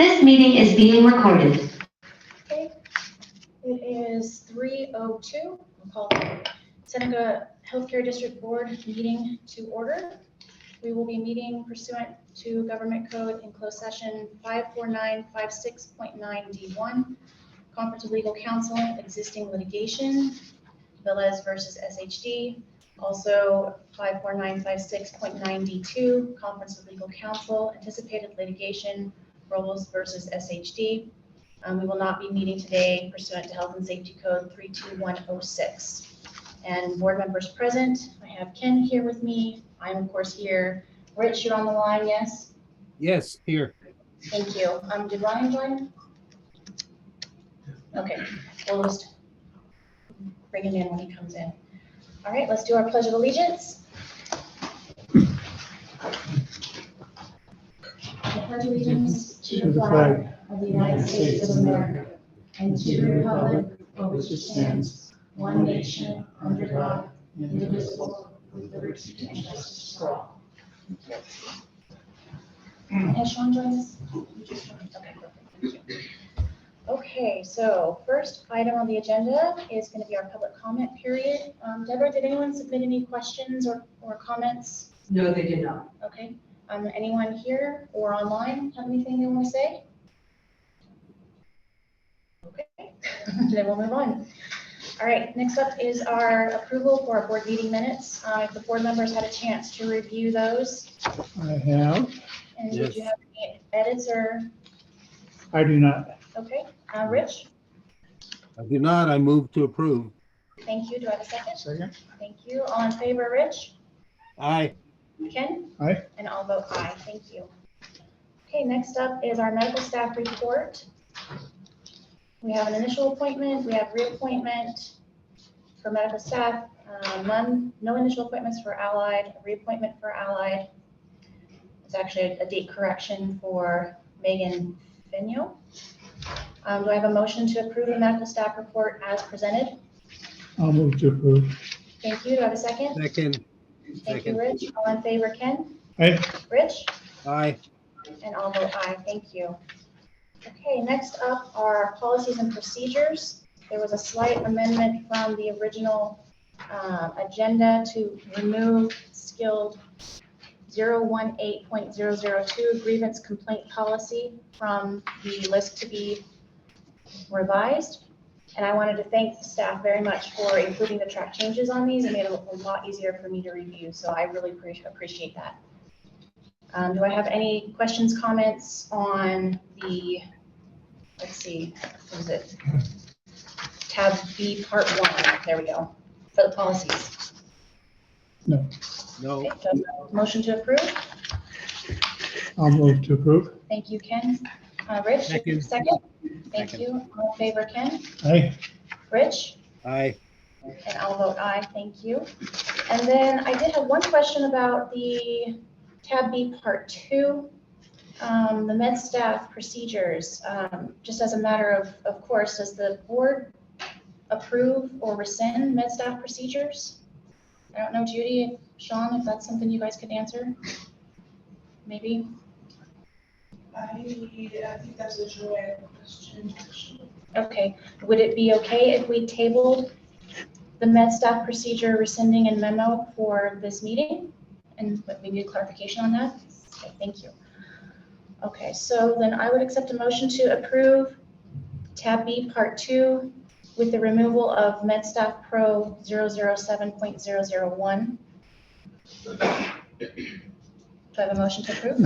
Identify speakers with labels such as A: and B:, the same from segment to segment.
A: This meeting is being recorded.
B: Okay, it is 3:02. We'll call the Seneca Healthcare District Board meeting to order. We will be meeting pursuant to Government Code in closed session 54956.9D1, Conference of Legal Counsel, existing litigation, Velez versus SHD. Also 54956.9D2, Conference of Legal Counsel, anticipated litigation, Robles versus SHD. We will not be meeting today pursuant to Health and Safety Code 32106. And board members present, I have Ken here with me. I'm of course here. Rich, you're on the line, yes?
C: Yes, here.
B: Thank you. Did Ryan join? Okay, we'll just bring him in when he comes in. All right, let's do our Pledge of Allegiance. I pledge allegiance to the flag of the United States of America and to the republic for which it stands, one nation, under God, indivisible, with liberty and justice for all. Has Sean joined us? Okay, perfect. Okay, so first item on the agenda is going to be our public comment period. Deborah, did anyone submit any questions or comments?
D: No, they did not.
B: Okay, anyone here or online have anything they want to say? Okay, then we'll move on. All right, next up is our approval for our board meeting minutes. If the board members had a chance to review those,
E: I have.
B: and did
C: Yes.
B: you have any edits or,
E: I do not.
B: okay, Rich?
C: I do not. I move to approve.
B: Thank you. Do I have a second?
E: Second.
B: Thank you. All in favor, Rich?
C: Aye.
B: Ken?
E: Aye.
B: And I'll vote aye. Thank you. Okay, next up is our medical staff report. We have an initial appointment, we have reappointment for medical staff, no initial appointments for allied, reappointment for allied. It's actually a date correction for Megan Vigneault. Do I have a motion to approve the medical staff report as presented?
E: I'll move to approve.
B: Thank you. Do I have a second?
C: Second.
B: Thank you,
C: Second.
B: Rich. All in favor, Ken?
E: Aye.
B: Rich?
C: Aye.
B: And I'll vote aye. Thank you. Okay, next up are policies and procedures. There was a slight amendment from the original agenda to remove skilled 018.002 grievance complaint policy from the list to be revised. And I wanted to thank the staff very much for including the track changes on these. It made it a lot easier for me to review, so I really appreciate that. Do I have any questions, comments on the, let's see, what is it? Tab B, Part 1. There we go. For the policies.
E: No.
C: No.
B: Okay, so motion to approve.
E: I'll move to approve.
B: Thank you, Ken. Rich?
C: Second.
B: Second. Thank
C: Second.
B: you. All in favor, Ken?
E: Aye.
B: Rich?
C: Aye.
B: And I'll vote aye. Thank you. And then I did have one question about the Tab B, Part 2. The med staff procedures, just as a matter of course, does the board approve or rescind med staff procedures? I don't know, Judy, Sean, if that's something you guys could answer, maybe?
D: I think that's a joy question.
B: Okay, would it be okay if we tabled the med staff procedure rescinding and memo for this meeting? And maybe a clarification on that? Okay, thank you. Okay, so then I would accept a motion to approve Tab B, Part 2, with the removal of MedStaff Pro 007.001. Do I have a motion to approve?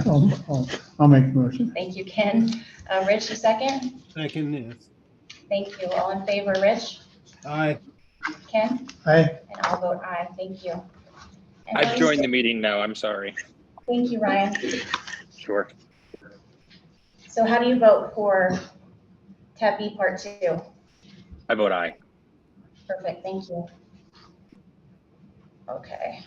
E: I'll make the motion.
B: Thank you, Ken. Rich, a second?
C: Second, yes.
B: Thank you. All in favor, Rich?
C: Aye.
B: Ken?
E: Aye.
B: And I'll vote aye. Thank you. And
F: I've joined the meeting now, I'm sorry.
B: Thank you, Ryan.
F: Sure.
B: So how do you vote for Tab B, Part 2?
F: I vote aye.
B: Perfect, thank you. Okay.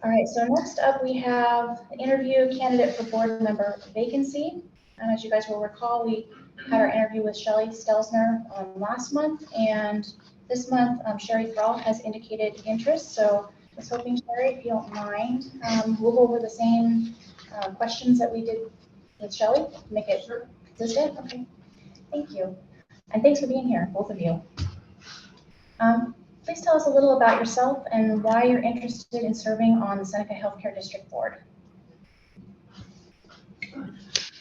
B: All right, so next up we have an interview candidate for board member vacancy. And as you guys will recall, we had our interview with Shelley Stelzner last month, and this month Sherry Thrall has indicated interest. So I was hoping, Sherry, if you don't mind, we'll go over the same questions that we did with Shelley, make it Is this it? Okay. Thank you. And thanks for being here, both of you. Please tell us a little about yourself and why you're interested in serving on the Seneca Healthcare District Board.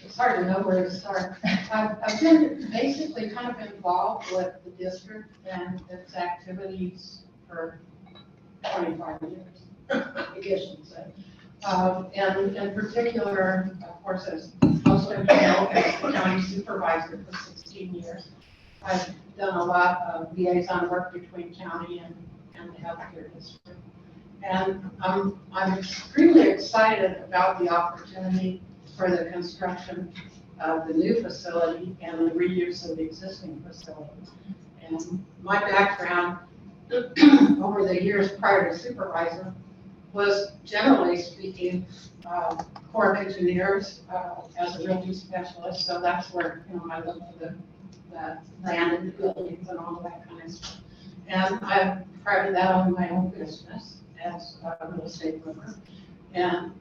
G: It's hard to know where to start. I've been basically kind of involved with the district and its activities for 25 years, I guess you'd say. And in particular, of course, as most of you know, as the county supervisor for 16 years, I've done a lot of liaison work between county and the healthcare district. And I'm extremely excited about the opportunity for the construction of the new facility and the reuse of the existing facility. And my background over the years prior to supervisor was, generally speaking, Corps of Engineers as a realty specialist. So that's where, I look for the land and the buildings and all of that kind of stuff. And I, prior to that, owned my own business as a real estate broker. And,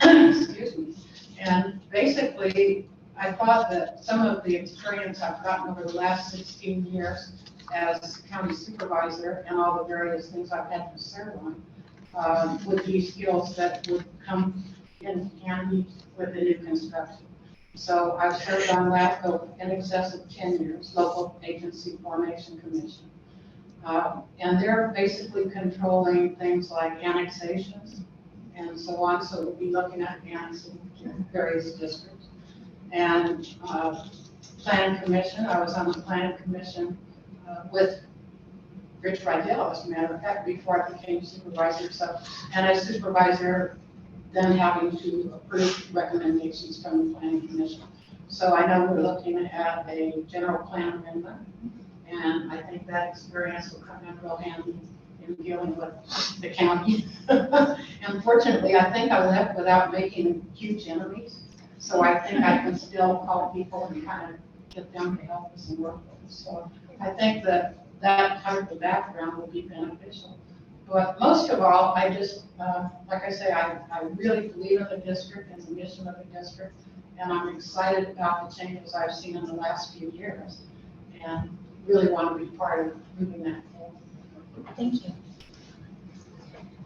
G: excuse me, and basically, I thought that some of the experience I've gotten over the last 16 years as county supervisor and all the various things I've had to serve on would be skills that would come in handy with the new construction. So I've served on LAFCO in excess of 10 years, Local Agency Formation Commission. And they're basically controlling things like annexations and so on. So we'll be looking at annexing various districts. And Planning Commission, I was on the Planning Commission with Rich Rydell, as a matter of fact, before I became supervisor. So, and as supervisor, then having to approve recommendations from the Planning Commission. So I know we're looking at a general plan amendment, and I think that experience will come in real handy in dealing with the county. Unfortunately, I think I left without making huge enemies, so I think I can still call people and kind of get them to help us and work with us. So I think that type of background will be beneficial. But most of all, I just, like I say, I really believe in the district and the mission of the district, and I'm excited about the changes I've seen in the last few years, and really want to be part of moving that forward.
B: Thank you.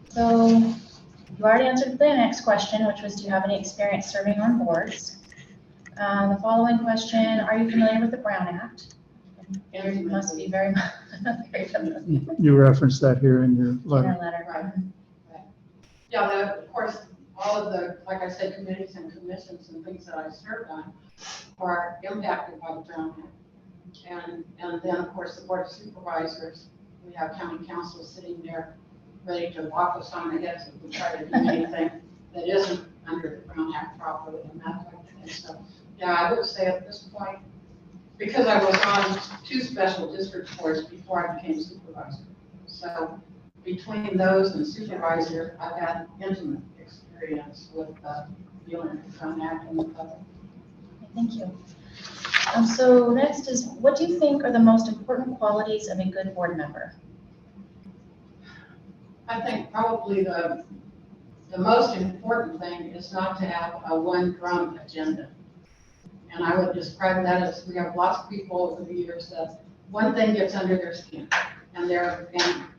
B: So you already answered the next question, which was, do you have any experience serving on boards? The following question, are you familiar with the Brown Act? You must be very, very familiar.
E: You referenced that here in your
B: In
E: letter.
B: our letter.
G: Right. Yeah, of course, all of the, like I said, committees and commissions and things that I served on are impacted by the Brown Act. And then, of course, the Board of Supervisors, we have county council sitting there ready to walk us on the heads if we try to do anything that isn't under the Brown Act properly and that type of thing. So, yeah, I would say at this point, because I was on 2 special district boards before I became supervisor. So between those and supervisor, I've had intimate experience with dealing with the Brown Act and the public.
B: Thank you. So next is, what do you think are the most important qualities of a good board member?
G: I think probably the most important thing is not to have a one drum agenda. And I would describe that as we have lots of people over the years that one thing gets under their skin, and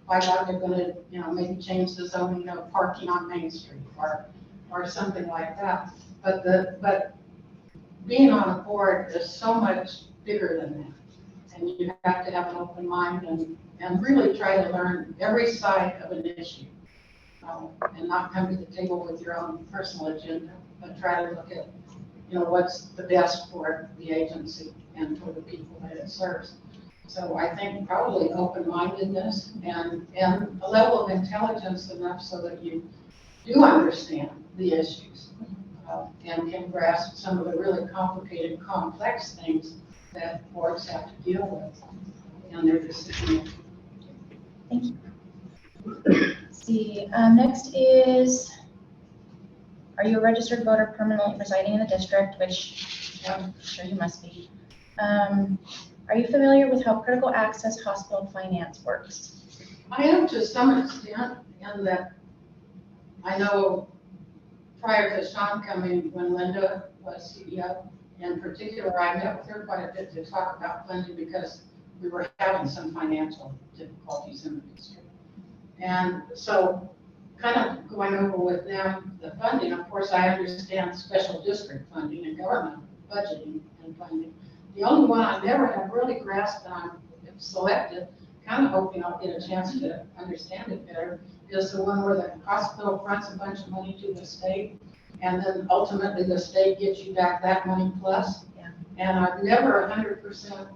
G: by God, they're going to, maybe change the zoning of parking on Main Street or something like that. But being on a board is so much bigger than that, and you have to have an open mind and really try to learn every side of an issue, and not come to the table with your own personal agenda, but try to look at what's the best for the agency and for the people that it serves. So I think probably open-mindedness and a level of intelligence enough so that you do understand the issues and can grasp some of the really complicated, complex things that boards have to deal with in their decision.
B: Thank you. Let's see, next is, are you a registered voter permanently residing in the district, which I'm sure you must be. Are you familiar with how critical access hospital finance works?
G: I am to some extent, in that I know prior to Sean coming, when Linda was CEO in particular, I met with her quite a bit to talk about funding because we were having some financial difficulties in the district. And so kind of going over with them the funding, of course, I understand special district funding and government budgeting and funding. The only one I never have really grasped and I'm selected, kind of hoping I'll get a chance to understand it better, is the one where the hospital fronts a bunch of money to the state, and then ultimately the state gets you back that money plus.
B: Yeah.
G: And I've never 100%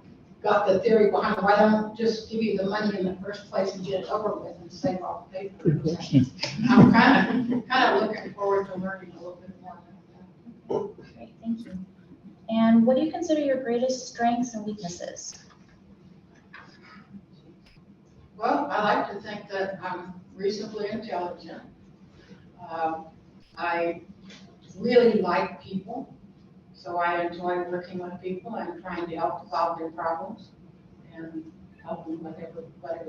G: got the theory behind why don't just give you the money in the first place and get it over with and save all the paper.
E: Good question.
G: I'm kind of looking forward to learning a little bit more about that.
B: Great, thank you. And what do you consider your greatest strengths and weaknesses?
G: Well, I like to think that I'm reasonably intelligent. I really like people, so I enjoy working with people and trying to help solve their problems and help them whatever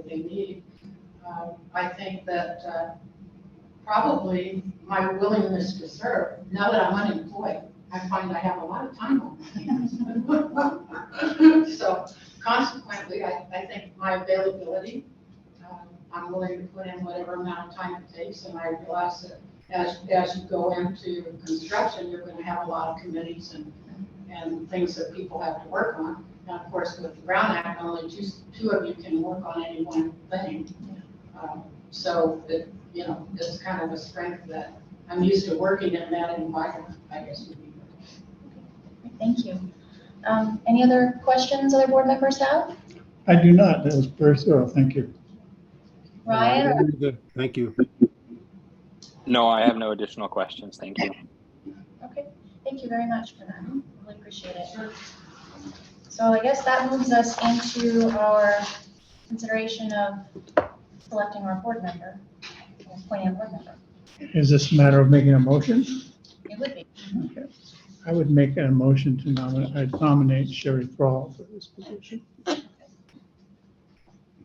G: they need. I think that probably my willingness to serve, now that I'm unemployed, I find I have a lot of time on my hands. So consequently, I think my availability, I'm willing to put in whatever amount of time it takes, and I realize that as you go into construction, you're going to have a lot of committees and things that people have to work on. And of course, with the Brown Act, only two of you can work on any one thing. So it, it's kind of a strength that I'm used to working in that environment, I guess would be good.
B: Thank you. Any other questions other board members have?
E: I do not. That was very thorough. Thank you.
B: Ryan? or-
C: Good. Thank you.
F: No, I have no additional questions. Thank you.
B: Okay, thank you very much for that. Really appreciate it. So I guess that moves us into our consideration of selecting our board member, or appointing a board member.
E: Is this a matter of making a motion?
B: It would be.
E: Okay. I would make a motion to nominate Sherry Thrall for this position.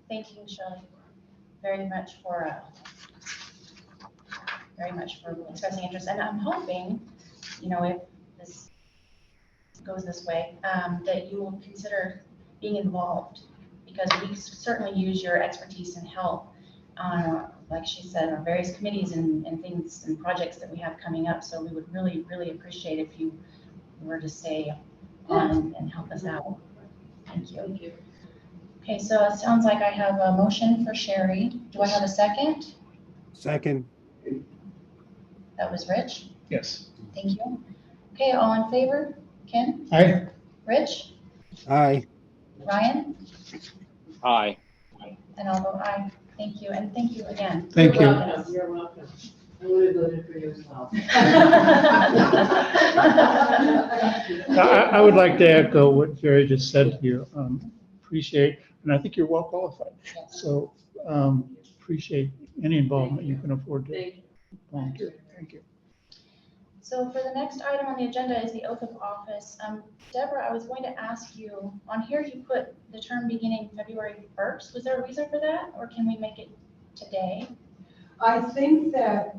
B: Thank you, Shelley, very much for expressing interest. And I'm hoping, if this goes this way, that you will consider being involved, because we certainly use your expertise and help on, like she said, our various committees and things and projects that we have coming up. So we would really, really appreciate if you were to stay on and help us out. Thank you.
G: Thank you.
B: Okay, so it sounds like I have a motion for Sherry. Do I have a second?
C: Second.
B: That was Rich.
E: Yes.
B: Thank you. Okay, all in favor? Ken?
E: Aye.
B: Rich?
C: Aye.
B: Ryan?
F: Aye.
B: And I'll vote aye. Thank you, and thank you again.
E: Thank you.
D: You're welcome. I would have voted for you as well.
E: I would like to echo what Jerry just said here. Appreciate, and I think you're well qualified. So appreciate any involvement you can afford to volunteer. Thank you.
B: So for the next item on the agenda is the oath of office. Deborah, I was going to ask you, on here you put the term beginning February 1st. Was there a reason for that, or can we make it today?
H: I think that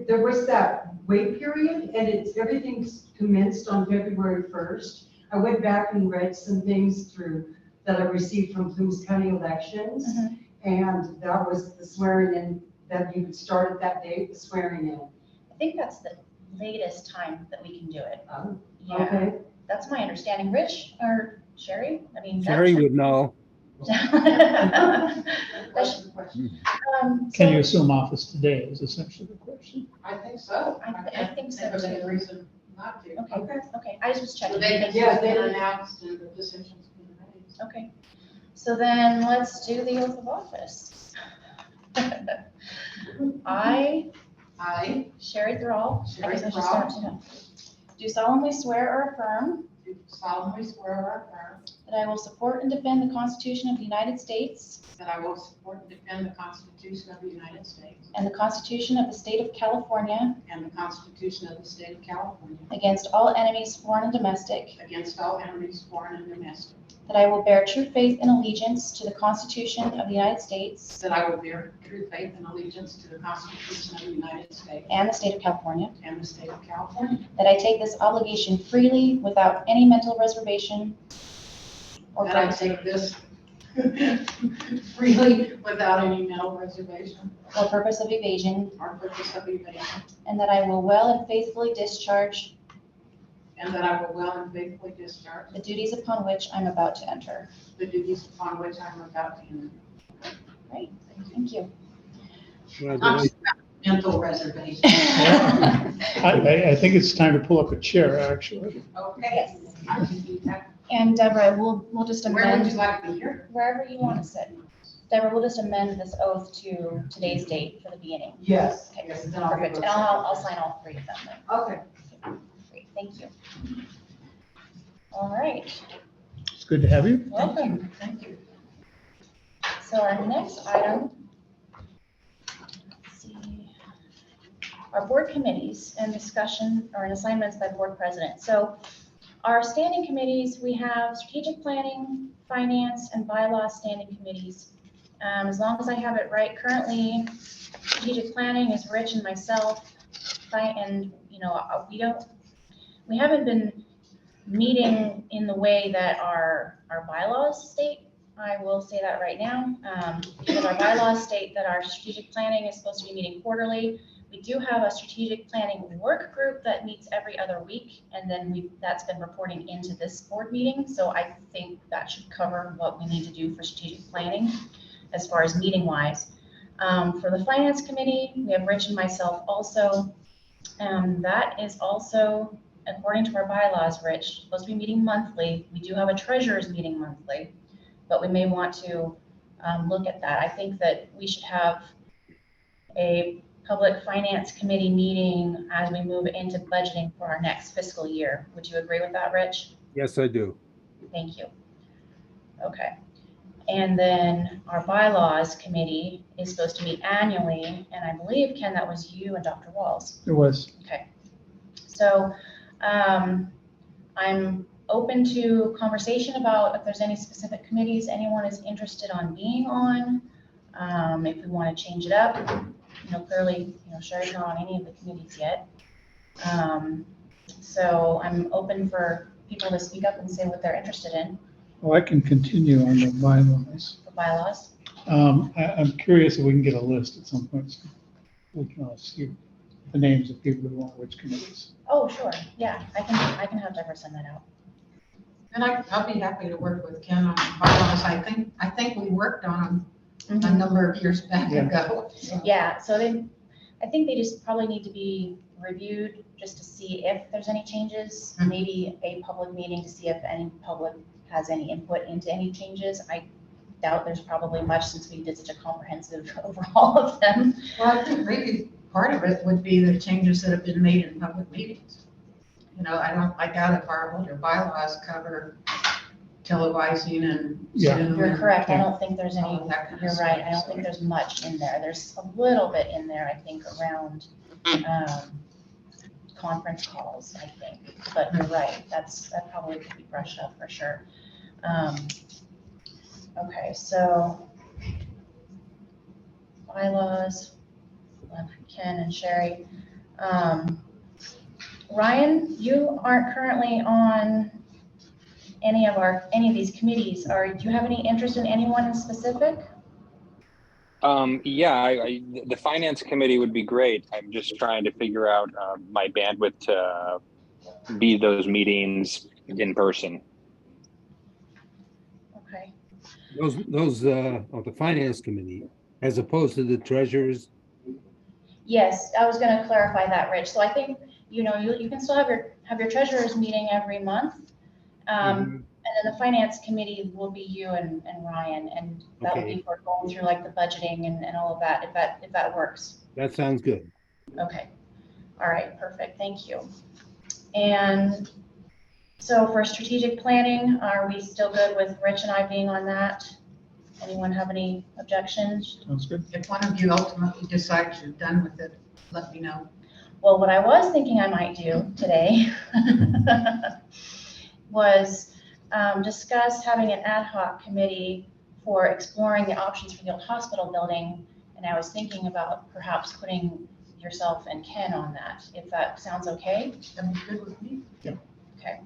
H: there was that wait period, and everything's commenced on February 1st. I went back and read some things through that I received from Plumas County Elections, and that was the swearing in, that you could start at that date, the swearing in.
B: I think that's the latest time that we can do it. Yeah,
H: Okay,
B: that's my understanding. Rich or Sherry? I mean,
C: Sherry would know.
B: That's-
E: Can you assume office today is essentially the question.
G: I think so.
B: I think so,
G: There's any
B: too.
G: reason not to.
B: Okay, I just was
G: So
B: checking.
G: they've been announced and the decision's been made.
B: Okay, so then let's do the oath of office. I, Sherry Thrall, I
G: Sherry
B: guess I should start
G: Thrall.
B: too. Do solemnly swear or affirm
G: Do solemnly swear or affirm
B: that I will support and defend the Constitution of the United States
G: that I will support and defend the Constitution of the United States
B: and the Constitution of the State of California
G: and the Constitution of the State of California
B: against all enemies, foreign and domestic,
G: against all enemies, foreign and domestic,
B: that I will bear true faith and allegiance to the Constitution of the United States
G: that I will bear true faith and allegiance to the Constitution of the United States
B: and the State of California,
G: and the State of California,
B: that I take this obligation freely without any mental reservation or
G: that I
B: purpose
G: take this freely without any mental reservation
B: of evasion,
G: or purpose of evasion,
B: and that I will well and faithfully discharge
G: and that I will well and faithfully discharge
B: the duties upon which I'm about to enter.
G: the duties upon which I am about to enter.
B: Right, thank you.
C: Congratulations.
G: Mental reservation.
E: I think it's time to pull up a chair, actually.
G: Okay. I can do that.
B: And Deborah, we'll just
G: Where would you
B: amend,
G: like me here?
B: wherever you want to sit. Deborah, we'll just amend this oath to today's date for the beginning.
H: Yes.
B: Okay,
H: Yes, and then I'll give
B: perfect.
H: those
B: And
H: to
B: I'll
H: you.
B: sign all three of them then.
H: Okay.
B: Great, thank you. All right,
E: It's good to have you.
B: welcome.
G: Thank you.
B: So our next item, let's see, our board committees and discussion or assignments by board president. So our standing committees, we have strategic planning, finance, and bylaw standing committees. As long as I have it right, currently strategic planning is Rich and myself. And, we haven't been meeting in the way that our bylaws state. I will say that right now, because our bylaws state that our strategic planning is supposed to be meeting quarterly. We do have a strategic planning work group that meets every other week, and then that's been reporting into this board meeting. So I think that should cover what we need to do for strategic planning as far as meeting wise. For the finance committee, we have Rich and myself also. That is also, according to our bylaws, Rich, supposed to be meeting monthly. We do have a treasurer's meeting monthly, but we may want to look at that. I think that we should have a public finance committee meeting as we move into budgeting for our next fiscal year. Would you agree with that, Rich?
C: Yes, I do.
B: Thank you. Okay. And then our bylaws committee is supposed to meet annually, and I believe, Ken, that was you and Dr. Walls.
E: It was.
B: Okay. So I'm open to conversation about if there's any specific committees anyone is interested on being on. If we want to change it up, clearly, Sherry's not on any of the committees yet. So I'm open for people to speak up and say what they're interested in
E: Well, I can continue on the bylaws.
B: for bylaws.
E: I'm curious if we can get a list at some point. So we can all see the names of people who want which committees.
B: Oh, sure. Yeah, I can have Deborah send that out.
G: And I'll be happy to work with Ken on bylaws. I think we worked on them a number of years back
E: Yeah.
G: ago.
B: Yeah, so I think they just probably need to be reviewed just to see if there's any changes,
G: Mhm.
B: maybe a public meeting to see if any public has any input into any changes. I doubt there's probably much since we did such a comprehensive overhaul of them.
G: Well, I think maybe part of it would be the changes that have been made in public meetings. I doubt if our older bylaws cover televising and
E: Yeah.
G: Zoom
B: You're
G: and
B: correct, I don't think there's any,
G: all of that kind of
B: you're
G: stuff.
B: right, I don't think there's much in there. There's a little bit in there, I think, around conference calls, I think. But you're right, that probably could be brushed up for sure. Okay, so bylaws, Ken and Sherry. Ryan, you aren't currently on any of these committees. Do you have any interest in anyone in specific?
F: Yeah, the finance committee would be great. I'm just trying to figure out my bandwidth to be those meetings in person.
B: Okay,
C: Those of the finance committee, as opposed to the treasurers.
B: yes, I was gonna clarify that, Rich. So I think, you can still have your treasurer's meeting every month. And then the finance committee will be you and Ryan, and that will
C: Okay.
B: be for going through like the budgeting and all of that, if that works.
C: That sounds good.
B: Okay, all right, perfect, thank you. And So for strategic planning, are we still good with Rich and I being on that? Anyone have any objections?
E: Sounds good.
G: If one of you ultimately decides you're done with it, let me know.
B: Well, what I was thinking I might do today was discuss having an ad hoc committee for exploring the options for the old hospital building. And I was thinking about perhaps putting yourself and Ken on that, if that sounds okay.
G: That'd be good with me.
B: Okay,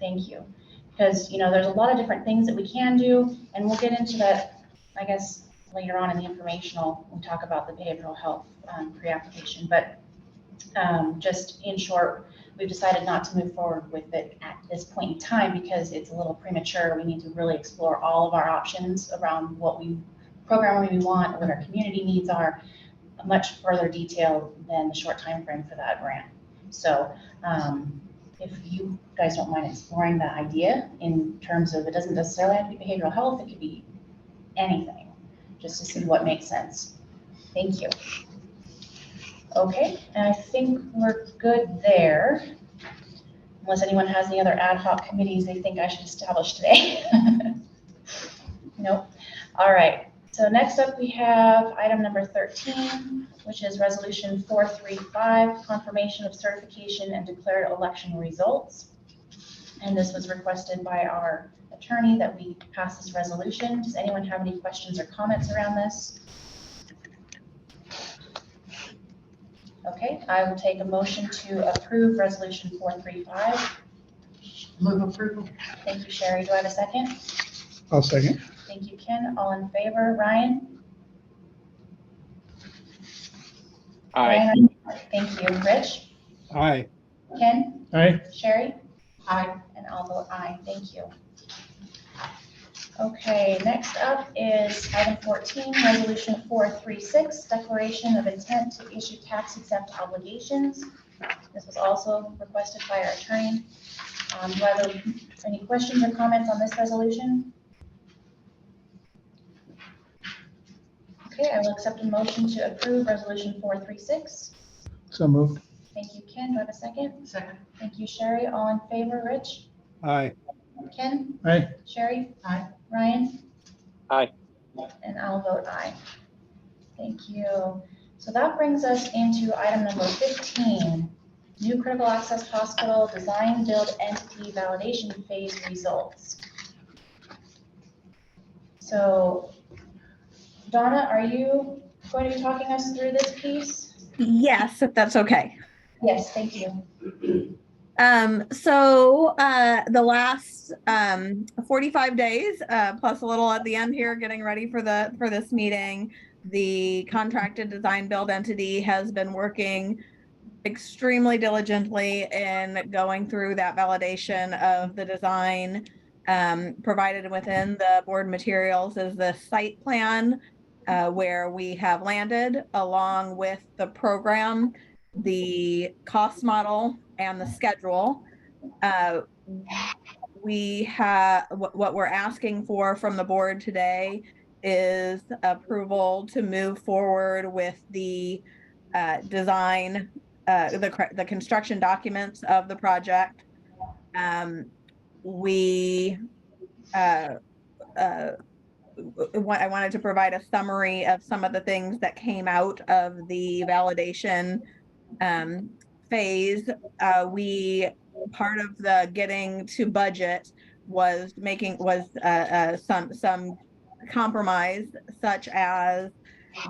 B: thank you. Because, you know, there's a lot of different things that we can do, and we'll get into that, I guess, later on in the informational, when we talk about the behavioral health pre-application. But just in short, we've decided not to move forward with it at this point in time because it's a little premature. We need to really explore all of our options around what programming we want, what our community needs are, much further detail than the short time frame for that grant. So if you guys don't mind exploring that idea in terms of, it doesn't necessarily have to be behavioral health, it could be anything, just to see what makes sense. Thank you. Okay, and I think we're good there. Unless anyone has any other ad hoc committees they think I should establish today. Nope. All right. So next up, we have item number 13, which is resolution 435, confirmation of certification and declared election results. And this was requested by our attorney that we pass this resolution. Does anyone have any questions or comments around this? Okay, I will take a motion to approve resolution 435.
G: Move approval.
B: Thank you, Sherry. Do I have a second?
E: I'll second.
B: Thank you, Ken. All in favor? Ryan?
F: Aye.
B: Ryan, thank you. Rich?
C: Aye.
B: Ken?
E: Aye.
B: Sherry?
G: Aye.
B: And I'll vote aye. Thank you. Okay, next up is item 14, resolution 436, declaration of intent to issue tax exempt obligations. This was also requested by our attorney. Do I have any questions or comments on this resolution? Okay, I will accept a motion to approve resolution 436.
E: So moved.
B: Thank you, Ken. Do I have a second?
G: Second.
B: Thank you, Sherry. All in favor? Rich?
C: Aye.
B: Ken?
E: Aye.
B: Sherry?
G: Aye.
B: Ryan?
F: Aye.
B: And I'll vote aye. Thank you. So that brings us into item number 15, new critical access hospital design build entity validation phase results. So Donna, are you going to be talking us through this piece?
I: Yes, if that's okay.
B: Yes, thank you.
I: The last 45 days, plus a little at the end here, getting ready for this meeting, the contracted design build entity has been working extremely diligently in going through that validation of the design. Provided within the board materials is the site plan, where we have landed along with the program, the cost model, and the schedule. We have what we're asking for from the board today is approval to move forward with the design, the construction documents of the project. I wanted to provide a summary of some of the things that came out of the validation phase. Part of the getting to budget was some compromise, such as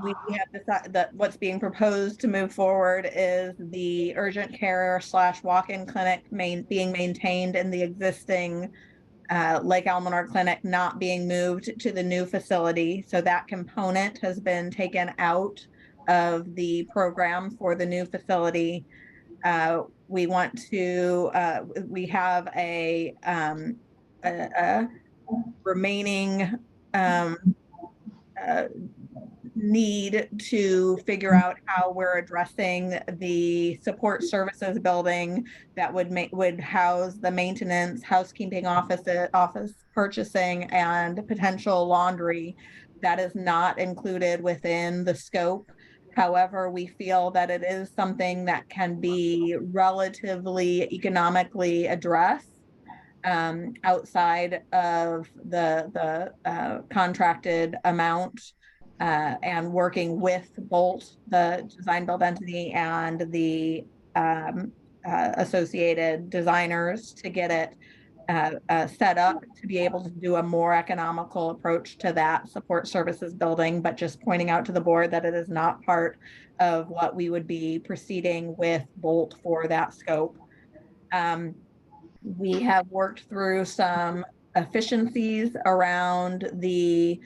I: we have decided that what's being proposed to move forward is the urgent care / walk-in clinic being maintained in the existing Lake Almanor Clinic, not being moved to the new facility. So that component has been taken out of the program for the new facility. We want to, we have a remaining need to figure out how we're addressing the support services building that would house the maintenance, housekeeping office purchasing, and potential laundry. That is not included within the scope. However, we feel that it is something that can be relatively economically addressed outside of the contracted amount, and working with Bolt, the design build entity, and the associated designers to get it set up to be able to do a more economical approach to that support services building, but just pointing out to the board that it is not part of what we would be proceeding with Bolt for that scope. We have worked through some efficiencies around the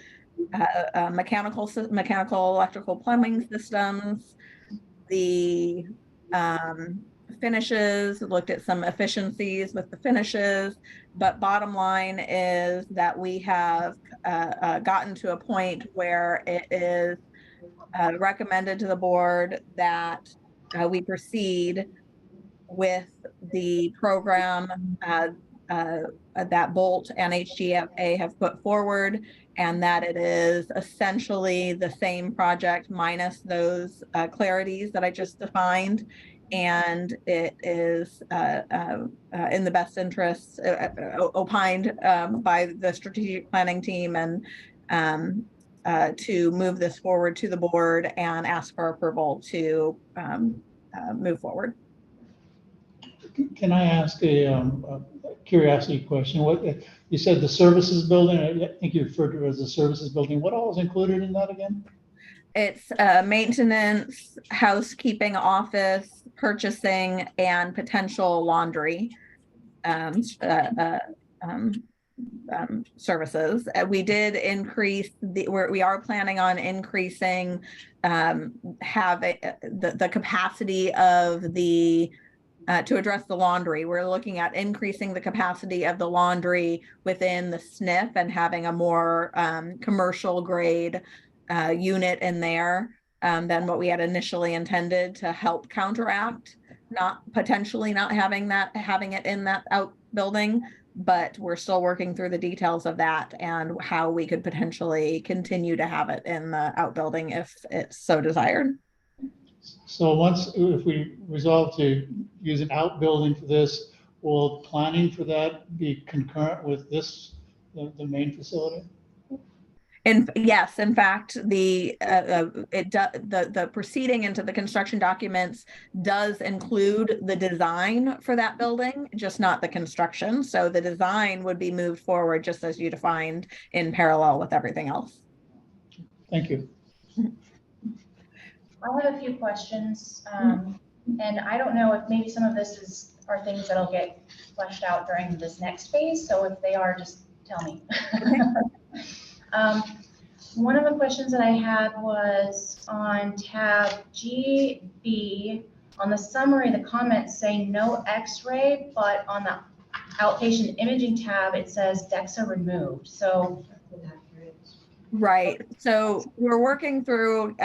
I: mechanical, electrical, plumbing systems, the finishes, looked at some efficiencies with the finishes, but bottom line is that we have gotten to a point where it is recommended to the board that we proceed with the program that Bolt and HGFA have put forward, and that it is essentially the same project minus those clarities that I just defined. And it is in the best interests, opined by the strategic planning team, and to move this forward to the board and ask for approval to move forward.
E: Can I ask a curiosity question? What you said, the services building, I think you referred to it as the services building. What all is included in that again?
I: It's maintenance, housekeeping, office, purchasing, and potential laundry services. We did increase we are planning on increasing having the capacity of the to address the laundry. We're looking at increasing the capacity of the laundry within the SNF and having a more commercial grade unit in there than what we had initially intended, to help counteract potentially not having it in that outbuilding. But we're still working through the details of that and how we could potentially continue to have it in the outbuilding if it's so desired.
E: So if we resolve to use an outbuilding for this, will planning for that be concurrent with this, the main facility?
I: And yes, in fact, the proceeding into the construction documents does include the design for that building, just not the construction. So the design would be moved forward just as you defined, in parallel with everything else.
E: Thank you.
B: I have a few questions, and I don't know if maybe some of this are things that'll get fleshed out during this next phase. So if they are, just tell me. One of the questions that I had was on tab GB. On the summary, the comments say no X-ray, but on the outpatient imaging tab, it says DEXA removed. So right. So we're working through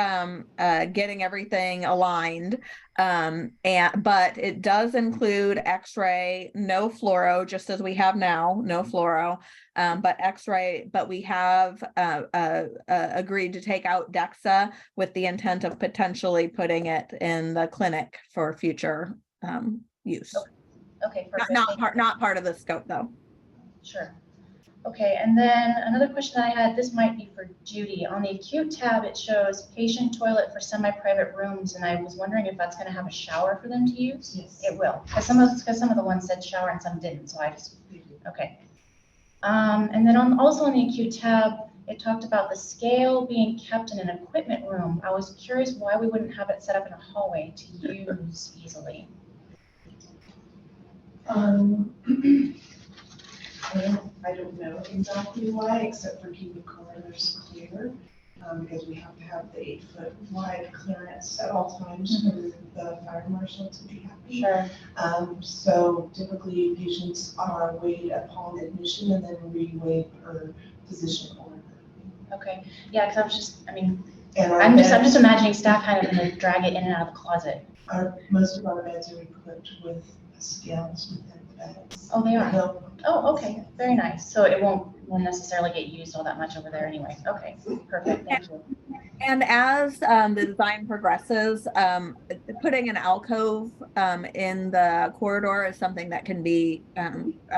B: getting everything aligned, but it does include X-ray, no fluoro, just as we have now, no fluoro, but X-ray. But we have agreed to take out DEXA with the intent of potentially putting it in the clinic for future use. Okay, perfect.
I: Not part of the scope, though.
B: Sure. Okay, and then another question I had, this might be for Judy. On the acute tab, it shows patient toilet for semi-private rooms, and I was wondering if that's going to have a shower for them to use?
D: Yes.
B: It will, because some of the ones said shower and some didn't, so I just, okay. And then also on the acute tab, it talked about the scale being kept in an equipment room. I was curious why we wouldn't have it set up in a hallway to use easily.
D: I don't know exactly why, except for keeping corners clear, because we have to have the 8-foot wide clearance at all times for the fire marshal to be happy.
B: Sure.
D: So typically patients are weighed upon admission and then re-weighed per physician order.
B: Okay, yeah, because I was just,
D: And
B: I'm just imagining staff kind of going to drag it in and out of the closet.
D: Most of our beds are equipped with scales within the beds.
B: Oh, they are?
D: They'll-
B: Oh, okay, very nice. So it won't necessarily get used all that much over there anyway. Okay, perfect, thank you.
I: And as the design progresses, putting an alcove in the corridor is something that can be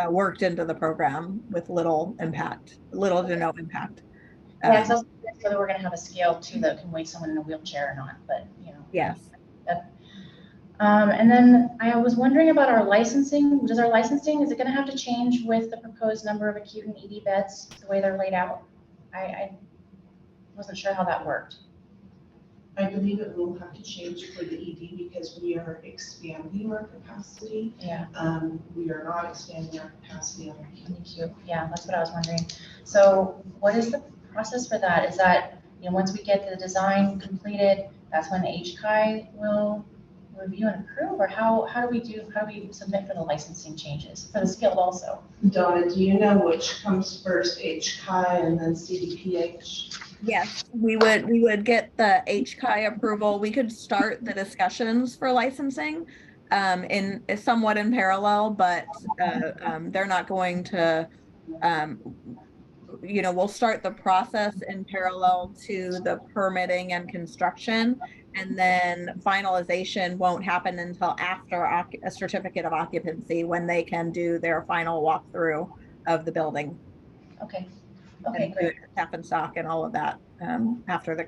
I: worked into the program with little to no impact.
B: Yeah, so whether we're gonna have a scale too that can weigh someone in a wheelchair or not, but, you know.
I: Yes.
B: And then I was wondering about our licensing. Is it gonna have to change with the proposed number of acute and ED beds, the way they're laid out? I wasn't sure how that worked.
D: I believe it will have to change for the ED because we are expanding our capacity.
B: Yeah,
D: We are not expanding our capacity on our
B: acute. Yeah, that's what I was wondering. So what is the process for that? Is that, you know, once we get the design completed, that's when HCI will review and approve, or how do we submit for the licensing changes for the skilled also?
D: Donna, do you know which comes first, HCI and then CDPH?
I: Yes, we would get the HCI approval. We could start the discussions for licensing somewhat in parallel, but they're not going to, we'll start the process in parallel to the permitting and construction, and then finalization won't happen until after a certificate of occupancy, when they can do their final walkthrough of the building.
B: Okay,
I: And
B: great.
I: tap and stock and all of that after the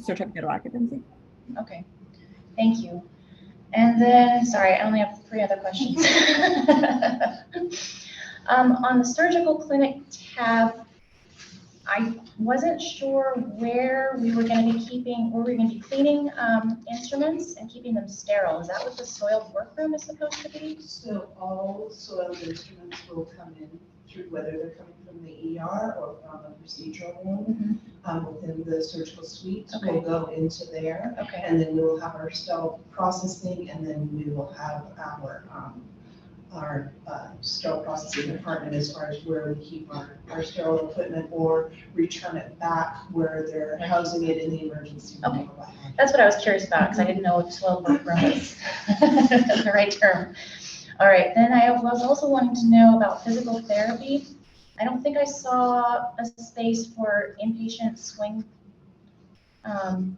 I: certificate of occupancy.
B: Okay, thank you. And then, sorry, I only have 3 other questions. On the surgical clinic tab, I wasn't sure where we were going to be cleaning instruments and keeping them sterile. Is that what the soiled workroom is supposed to be?
D: So all soiled instruments will come in through, whether they're coming from the ER or from the procedural room, within the surgical suite.
B: Okay.
D: Will go into there.
B: Okay.
D: And then we will have our sterile processing, and then we will have our sterile processing department as far as where we keep our sterile equipment, or return it back where they're housing it in the emergency room.
B: Okay.
D: or what have you.
B: That's what I was curious about, because I didn't know if soiled workroom was the right term. All right, then I was also wanting to know about physical therapy. I don't think I saw a space for inpatient swing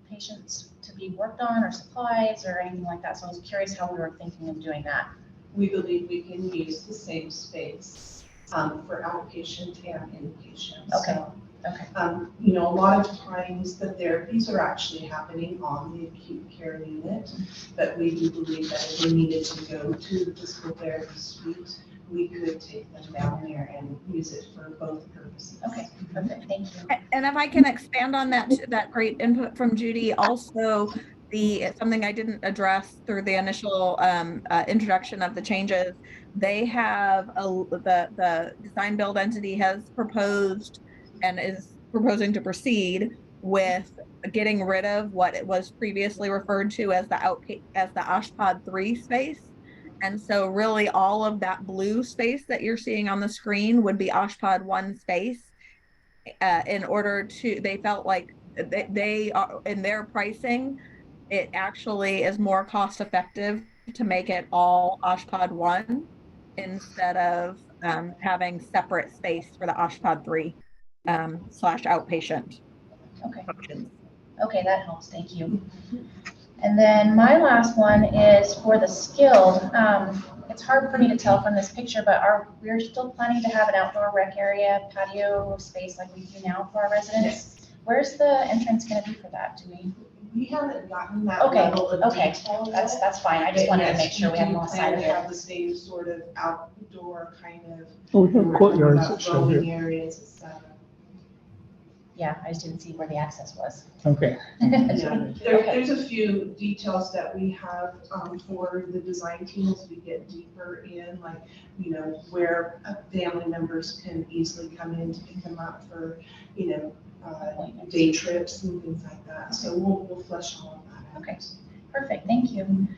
B: patients to be worked on, or supplies or anything like that. So I was curious how we were thinking of doing that.
D: We believe we can use the same space for outpatient and inpatient.
B: Okay.
D: So,
B: Okay.
D: a lot of times the therapies are actually happening on the acute care unit, but we do believe that if we needed to go to the physical therapy suite, we could take them down there and use it for both purposes.
B: Okay, perfect, thank you.
I: And if I can expand on that great input from Judy, also something I didn't address through the initial introduction of the changes, they have the design build entity has proposed and is proposing to proceed with getting rid of what it was previously referred to as the OSHPD 3 space. And so really all of that blue space that you're seeing on the screen would be OSHPD 1 space. They felt like they are in their pricing, it actually is more cost effective to make it all OSHPD 1 instead of having separate space for the OSHPD 3 / outpatient functions.
B: Okay, that helps, thank you. And then my last one is for the skilled. It's hard for me to tell from this picture, but we're still planning to have an outdoor rec area, patio space like we do now for our residents.
D: Yes.
B: Where's the entrance going to be for that?
D: We haven't gotten that
B: Okay,
D: level of
B: okay,
D: detail yet.
B: that's fine. I just wanted to make sure we have more side of
D: We do plan to
B: it.
D: have the same sort of outdoor kind of.
E: Oh, we have courtyards that show
D: Rowing
E: here.
D: areas, et cetera.
B: Yeah, I just didn't see where the access was.
E: Okay.
D: Yeah,
B: Okay.
D: there's a few details that we have for the design team as we get deeper in, like, where family members can easily come in to pick them up for, day trips and things like that. So we'll flesh all of that out.
B: Okay. Perfect, thank you.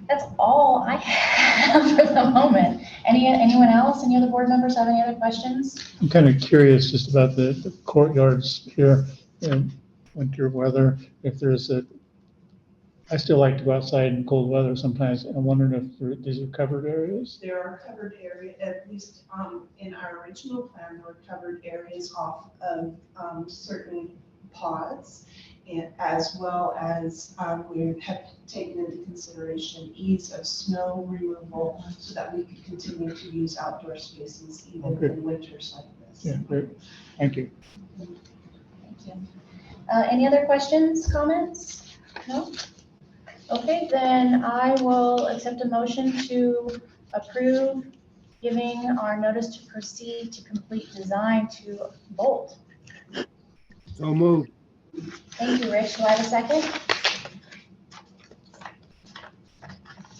B: That's all I have for the moment. Anyone else, any other board members have any other questions?
E: I'm kind of curious just about the courtyards here in winter weather. If I still like to go outside in cold weather sometimes. I'm wondering if these are covered areas.
D: There are covered areas, at least in our original plan, there were covered areas off of certain pods, and as well as we have taken into consideration ease of snow removal so that we could continue to use outdoor spaces even
E: Okay.
D: in winters like this.
E: Yeah, great. Thank you.
B: Thank you. Any other questions, comments? No? Okay, then I will accept a motion to approve giving our notice to proceed to complete design to Bolt.
C: So moved.
B: Thank you, Rich. Do I have a second?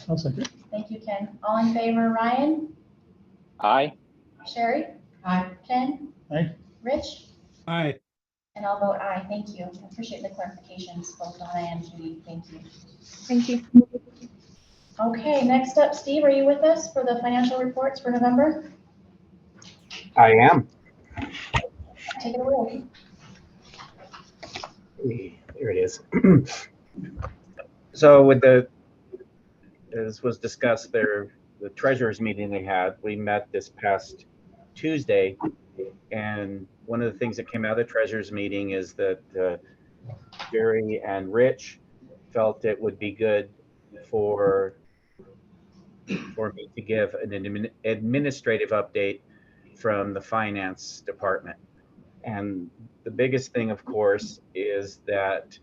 E: I'll second.
B: Thank you, Ken. All in favor, Ryan?
F: Aye.
B: Sherry?
G: Aye.
B: Ken?
E: Aye.
B: Rich?
C: Aye.
B: And I'll vote aye. Thank you. I appreciate the clarifications, both Donna and Judy. Thank you.
I: Thank you.
B: Okay, next up, Steve, are you with us for the financial reports for November?
J: I am.
B: Take it away.
J: Here it is. So with as was discussed there, the treasurers meeting they had, we met this past Tuesday. And one of the things that came out of the treasurers meeting is that Jerry and Rich felt it would be good for me to give an administrative update from the finance department. And the biggest thing, of course, is that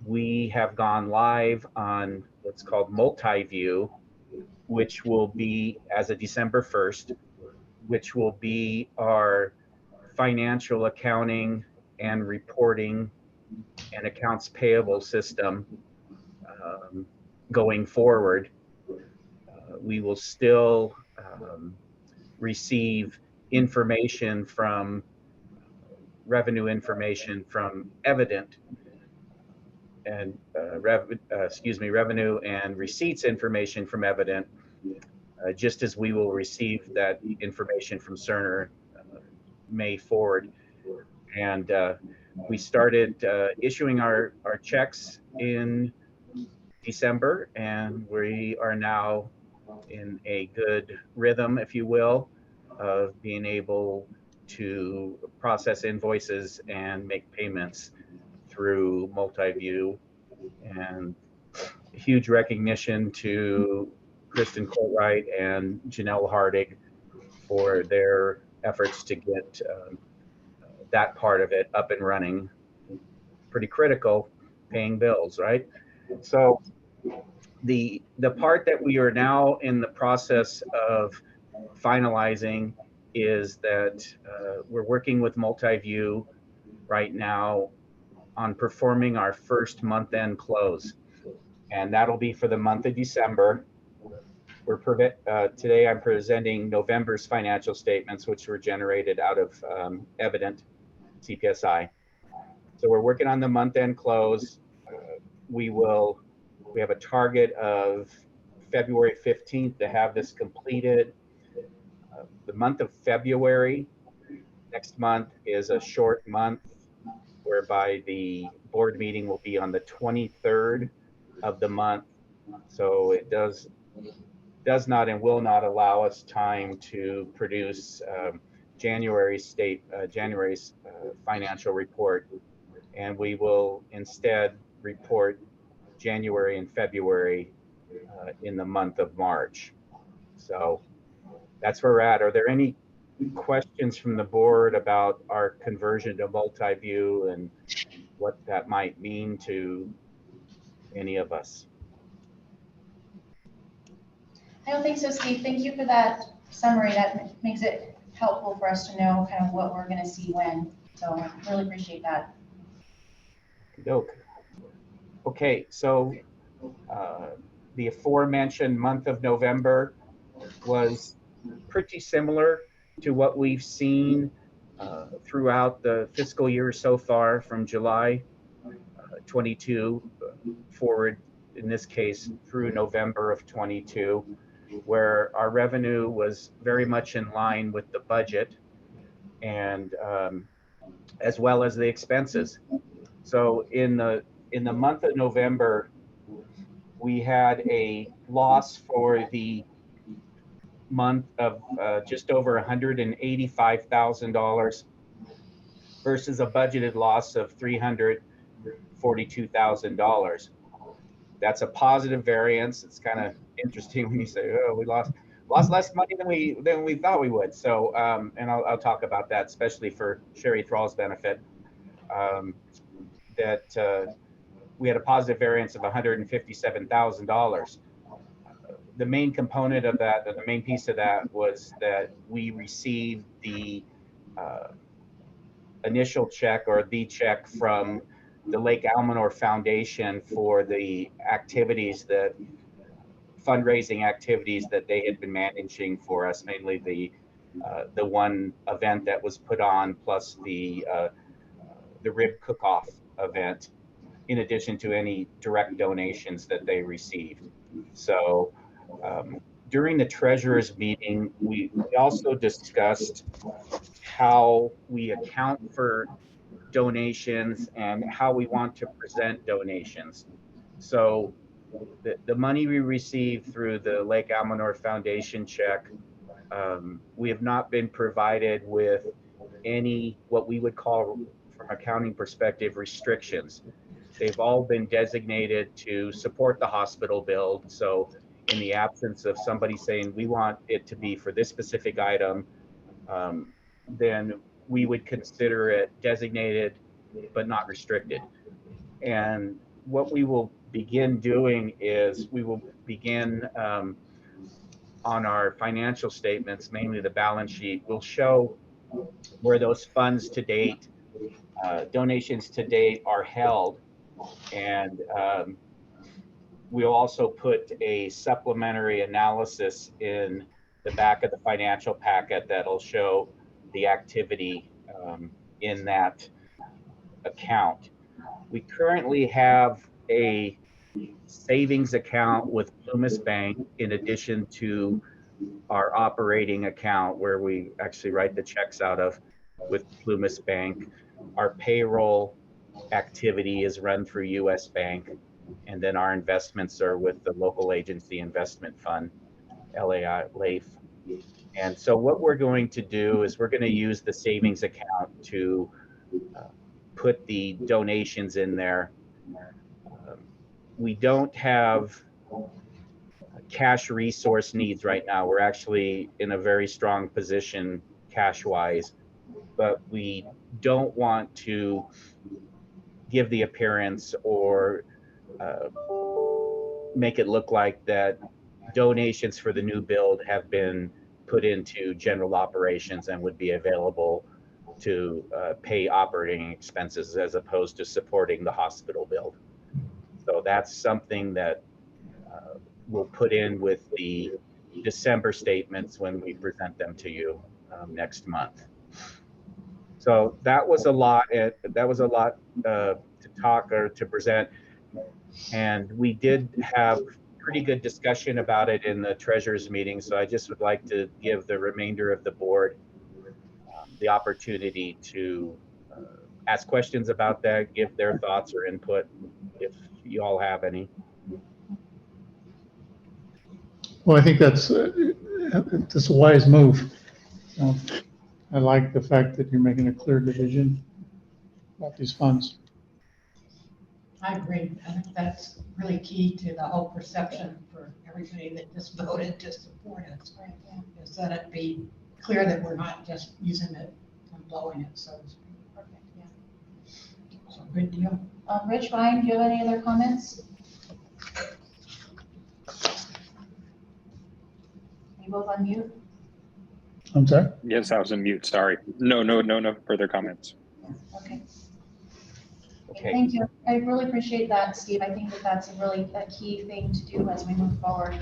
J: we have gone live on what's called MultiView, which will be as of December 1st, which will be our financial accounting and reporting and accounts payable system going forward. We will still receive information from revenue information from Evident and revenue and receipts information from Evident, just as we will receive that information from Cerner May forward. And we started issuing our checks in December, and we are now in a good rhythm, if you will, of being able to process invoices and make payments through MultiView. And huge recognition to Kristen Colwright and Janelle Hardig for their efforts to get that part of it up and running. Pretty critical, paying bills, right? So the part that we are now in the process of finalizing is that we're working with MultiView right now on performing our first month-end close, and that'll be for the month of December. Today I'm presenting November's financial statements, which were generated out of Evident CPSI. So we're working on the month-end close. We have a target of February 15th to have this completed. The month of February, next month, is a short month whereby the board meeting will be on the 23rd of the month. So it does not and will not allow us time to produce January's financial report. And we will instead report January and February in the month of March. So that's where we're at. Are there any questions from the board about our conversion to MultiView and what that might mean to any of us?
B: I don't think so, Steve. Thank you for that summary. That makes it helpful for us to know kind of what we're going to see when. So I really appreciate that.
J: Okay, so the aforementioned month of November was pretty similar to what we've seen throughout the fiscal year so far, from July 22 forward, in this case through November of 22, where our revenue was very much in line with the budget, and as well as the expenses. So in the month of November, we had a loss for the month of just over $185,000 versus a budgeted loss of $342,000. That's a positive variance. It's kind of interesting when you say, oh, we lost less money than we thought we would. So, and I'll talk about that, especially for Sherry Thrall's benefit, that we had a positive variance of $157,000. The main component of that, the main piece of that was that we received the initial check or the check from the Lake Almanor Foundation for the fundraising activities that they had been managing for us, mainly the one event that was put on, plus the rib cook-off event, in addition to any direct donations that they received. So during the treasurer's meeting, we also discussed how we account for donations and how we want to present donations. So the money we received through the Lake Almanor Foundation check, we have not been provided with any, what we would call from accounting perspective, restrictions. They've all been designated to support the hospital build. So in the absence of somebody saying we want it to be for this specific item, then we would consider it designated but not restricted. And what we will begin doing is we will begin on our financial statements, mainly the balance sheet, we'll show where those funds to date, donations to date are held. And we'll also put a supplementary analysis in the back of the financial packet that'll show the activity in that account. We currently have a savings account with Plumas Bank in addition to our operating account where we actually write the checks out of with Plumas Bank. Our payroll activity is run through US Bank, and then our investments are with the local agency investment fund, LAIF. And so what we're going to do is we're going to use the savings account to put the donations in there. We don't have cash resource needs right now. We're actually in a very strong position cash-wise, but we don't want to give the appearance or make it look like that donations for the new build have been put into general operations and would be available to pay operating expenses as opposed to supporting the hospital build. So that's something that we'll put in with the December statements when we present them to you next month. So that was a lot. That was a lot to talk or to present, and we did have pretty good discussion about it in the treasurer's meeting. So I just would like to give the remainder of the board the opportunity to ask questions about that, give their thoughts or input if you all have any.
E: Well, I think that's a wise move. I like the fact that you're making a clear division about these funds.
G: I agree. I think that's really key to the whole perception for everybody that just voted to support us. Right? Yeah. Is that it be clear that we're not just using it and blowing it, so to speak. Perfect. Yeah. So good deal.
B: Rich, Ryan, do you have any other comments? You both on mute?
E: I'm sorry?
F: Yes, I was on mute. Sorry. No further comments.
B: Okay.
J: Okay.
B: Thank you. I really appreciate that, Steve. I think that that's a key thing to do as we move forward.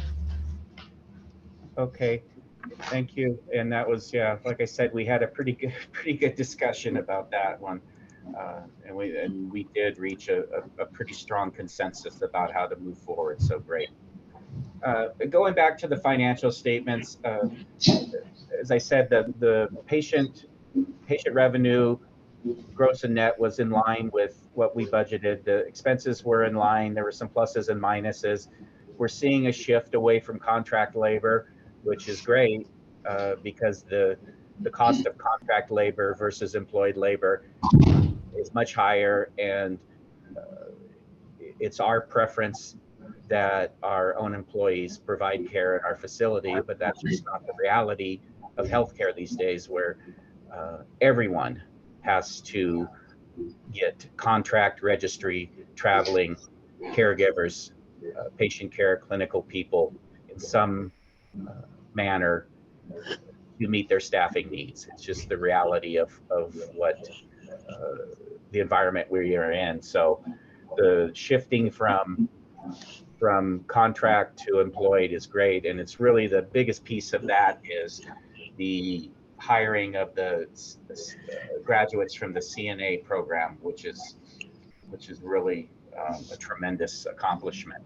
J: Okay, thank you. And that was, yeah, like I said, we had a pretty good discussion about that one. And we did reach a pretty strong consensus about how to move forward. So great. Going back to the financial statements, as I said, the patient revenue, gross and net, was in line with what we budgeted. The expenses were in line. There were some pluses and minuses. We're seeing a shift away from contract labor, which is great because the the cost of contract labor versus employed labor is much higher, and it's our preference that our own employees provide care in our facility, but that's just not the reality of healthcare these days, where everyone has to get contract registry, traveling caregivers, patient care, clinical people in some manner to meet their staffing needs. It's just the reality of what the environment we are in. So the shifting from contract to employed is great, and it's really the biggest piece of that is the hiring of the graduates from the CNA program, which is really a tremendous accomplishment.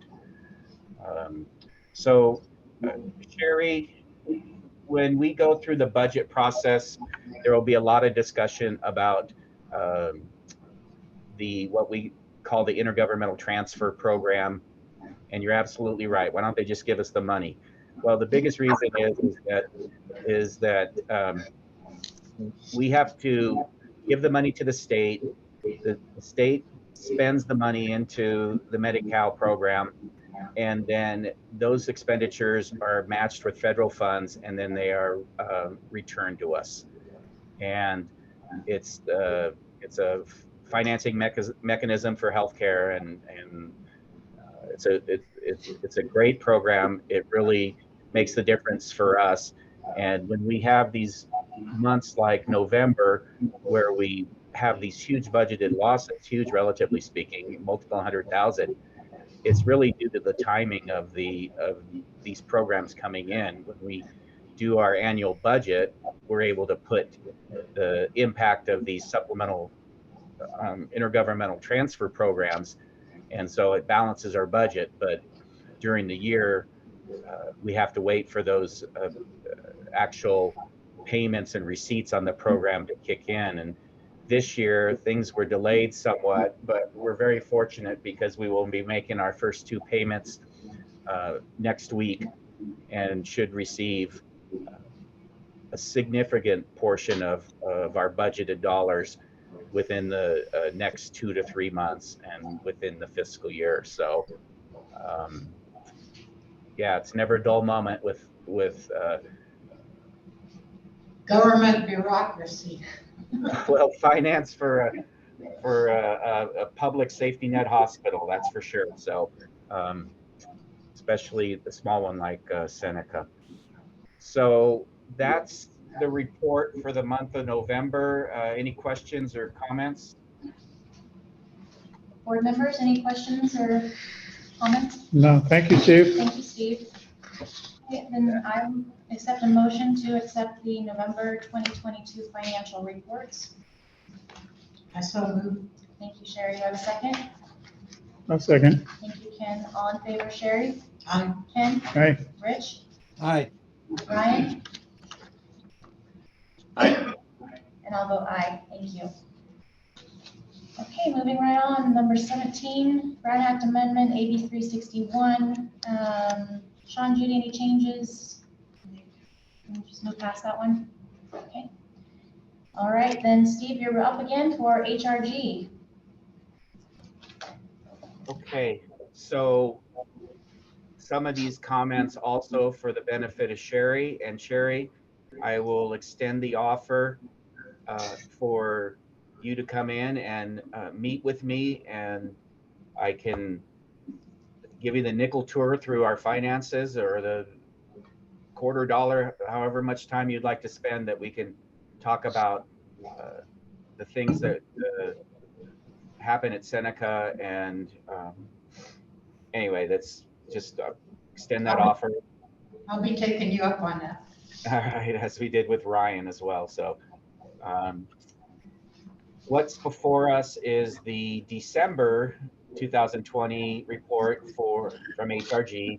J: So Sherry, when we go through the budget process, there will be a lot of discussion about what we call the intergovernmental transfer program. And you're absolutely right. Why don't they just give us the money? Well, the biggest reason is that we have to give the money to the state. The state spends the money into the Medi-Cal program, and then those expenditures are matched with federal funds, and then they are returned to us. And it's a financing mechanism for healthcare, and it's a great program. It really makes the difference for us. And when we have these months like November, where we have these huge budgeted losses, huge relatively speaking, multiple 100,000, it's really due to the timing of these programs coming in. When we do our annual budget, we're able to put the impact of these supplemental intergovernmental transfer programs, and so it balances our budget. But during the year, we have to wait for those actual payments and receipts on the program to kick in. And this year, things were delayed somewhat, but we're very fortunate because we will be making our first 2 payments next week, and should receive a significant portion of our budgeted dollars within the next 2 to 3 months and within the fiscal year. So yeah, it's never a dull moment with
G: Government bureaucracy.
J: well, finance for a public safety net hospital, that's for sure. So especially the small one like Seneca. So that's the report for the month of November. Any questions or comments?
B: Board members, any questions or comments?
E: No, thank you, Steve.
B: Thank you, Steve. Okay, then I accept a motion to accept the November 2022 financial reports.
G: I so moved.
B: Thank you, Sherry. Do I have a second?
E: A second.
B: Thank you, Ken. All in favor, Sherry?
G: Aye.
B: Ken?
E: Aye.
B: Rich?
C: Aye.
B: Ryan?
F: Aye.
B: And I'll vote aye. Thank you. Okay, moving right on, number 17, Brown Act Amendment, AB 361. Sean, Judy, any changes? Can we just move past that one? Okay. All right, then Steve, you're up again for HRG.
J: Okay, so some of these comments also for the benefit of Sherry. And Sherry, I will extend the offer for you to come in and meet with me, and I can give you the nickel tour through our finances, or the $250, however much time you'd like to spend, that we can talk about the things that happen at Seneca. And anyway, that's just extend that offer.
G: I'll be taking you up on that.
J: All right, as we did with Ryan as well. So what's before us is the December 2020 report from HRG.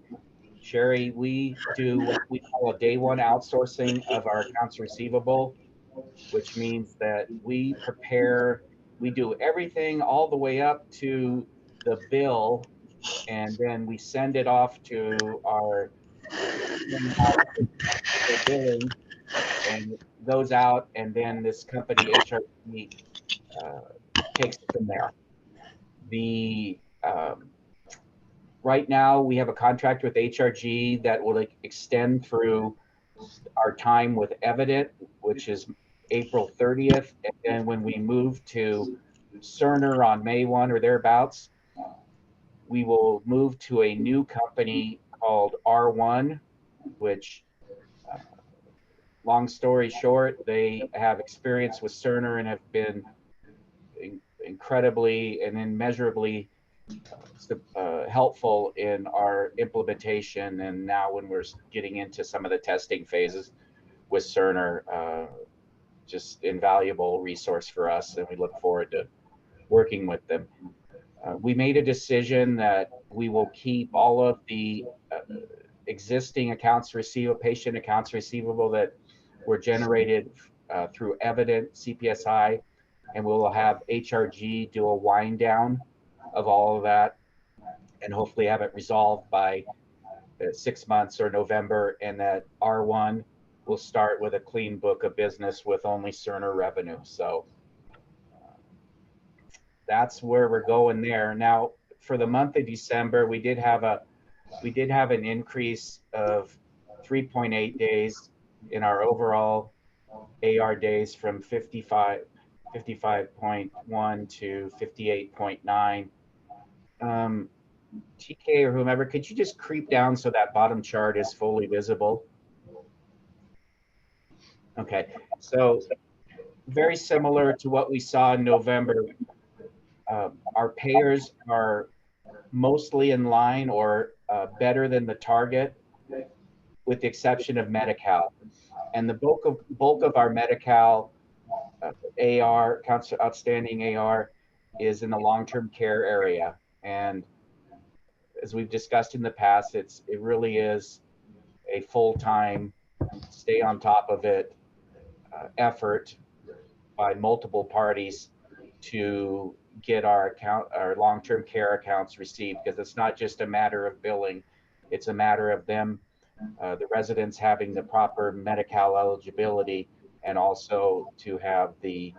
J: Sherry, we do what we call a day one outsourcing of our accounts receivable, which means that we do everything all the way up to the bill, and then we send it off to our billing, and it goes out, and then this company, HRG, takes it from there. Right now, we have a contract with HRG that will extend through our time with Evident, which is April 30th. And then when we move to Cerner on May 1 or thereabouts, we will move to a new company called R1, which, long story short, they have experience with Cerner and have been incredibly and immeasurably helpful in our implementation. And now when we're getting into some of the testing phases with Cerner, just invaluable resource for us, and we look forward to working with them. We made a decision that we will keep all of the existing patient accounts receivable that were generated through Evident CPSI, and we'll have HRG do a wind down of all of that and hopefully have it resolved by 6 months or November, and that R1 will start with a clean book of business with only Cerner revenue. So that's where we're going there. Now, for the month of December, we did have an increase of 3.8 days in our overall AR days, from 55.1 to 58.9. TK or whomever, could you just creep down so that bottom chart is fully visible? Okay, so very similar to what we saw in November. Our payers are mostly in line or better than the target, with the exception of Medi-Cal. And the bulk of our Medi-Cal AR, outstanding AR, is in the long-term care area. And as we've discussed in the past, it really is a full-time, stay on top of it effort by multiple parties to get our long-term care accounts received, because it's not just a matter of billing, it's a matter of them, the residents, having the proper Medi-Cal eligibility, and also to have the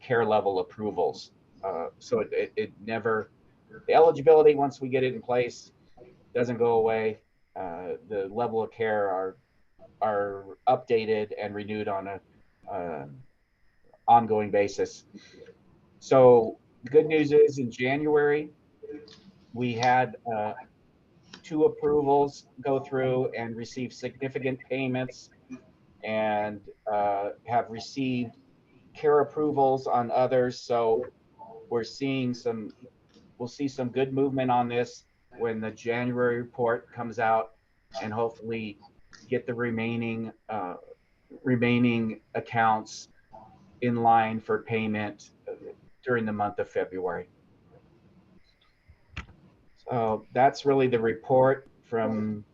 J: care level approvals. So the eligibility, once we get it in place, doesn't go away. The level of care are updated and renewed on a ongoing basis. So the good news is, in January, we had 2 approvals go through and receive significant payments, and have received care approvals on others. So we'll see some good movement on this when the January report comes out, and hopefully get the remaining accounts in line for payment during the month of February. So that's really the report from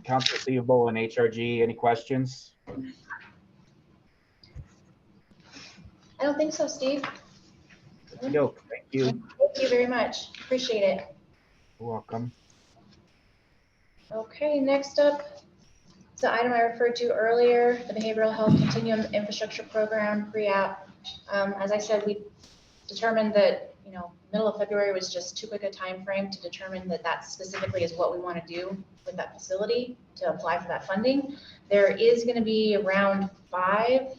J: accounts receivable and HRG. Any questions?
B: I don't think so, Steve.
J: No, thank you.
B: Thank you very much. Appreciate it.
J: You're welcome.
B: Okay, next up, it's the item I referred to earlier, the Behavioral Health Continuum Infrastructure Program, pre-app. As I said, we determined that, middle of February was just too quick a time frame to determine that specifically is what we want to do with that facility to apply for that funding. There is going to be round 5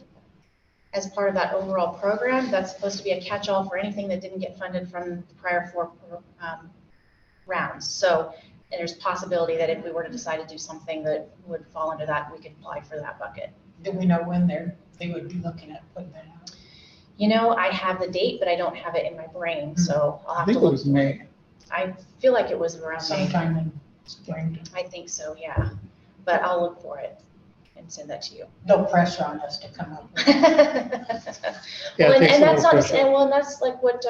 B: as part of that overall program. That's supposed to be a catch-all for anything that didn't get funded from the prior 4 rounds. So there's possibility that if we were to decide to do something that would fall under that, we could apply for that bucket.
G: Do we know when they would be looking at putting that out?
B: I have the date, but I don't have it in my brain, so I'll
E: I
B: have
E: think
B: to
E: it
B: look.
E: was May.
B: I feel like it was around May.
G: Sometime in spring.
B: I think so, yeah. But I'll look for it and send that to you.
G: No pressure on us to come up with
E: Yeah,
B: Well,
E: it takes
B: and
E: a
B: that's
E: little
B: not,
E: pressure.
B: and well, that's like what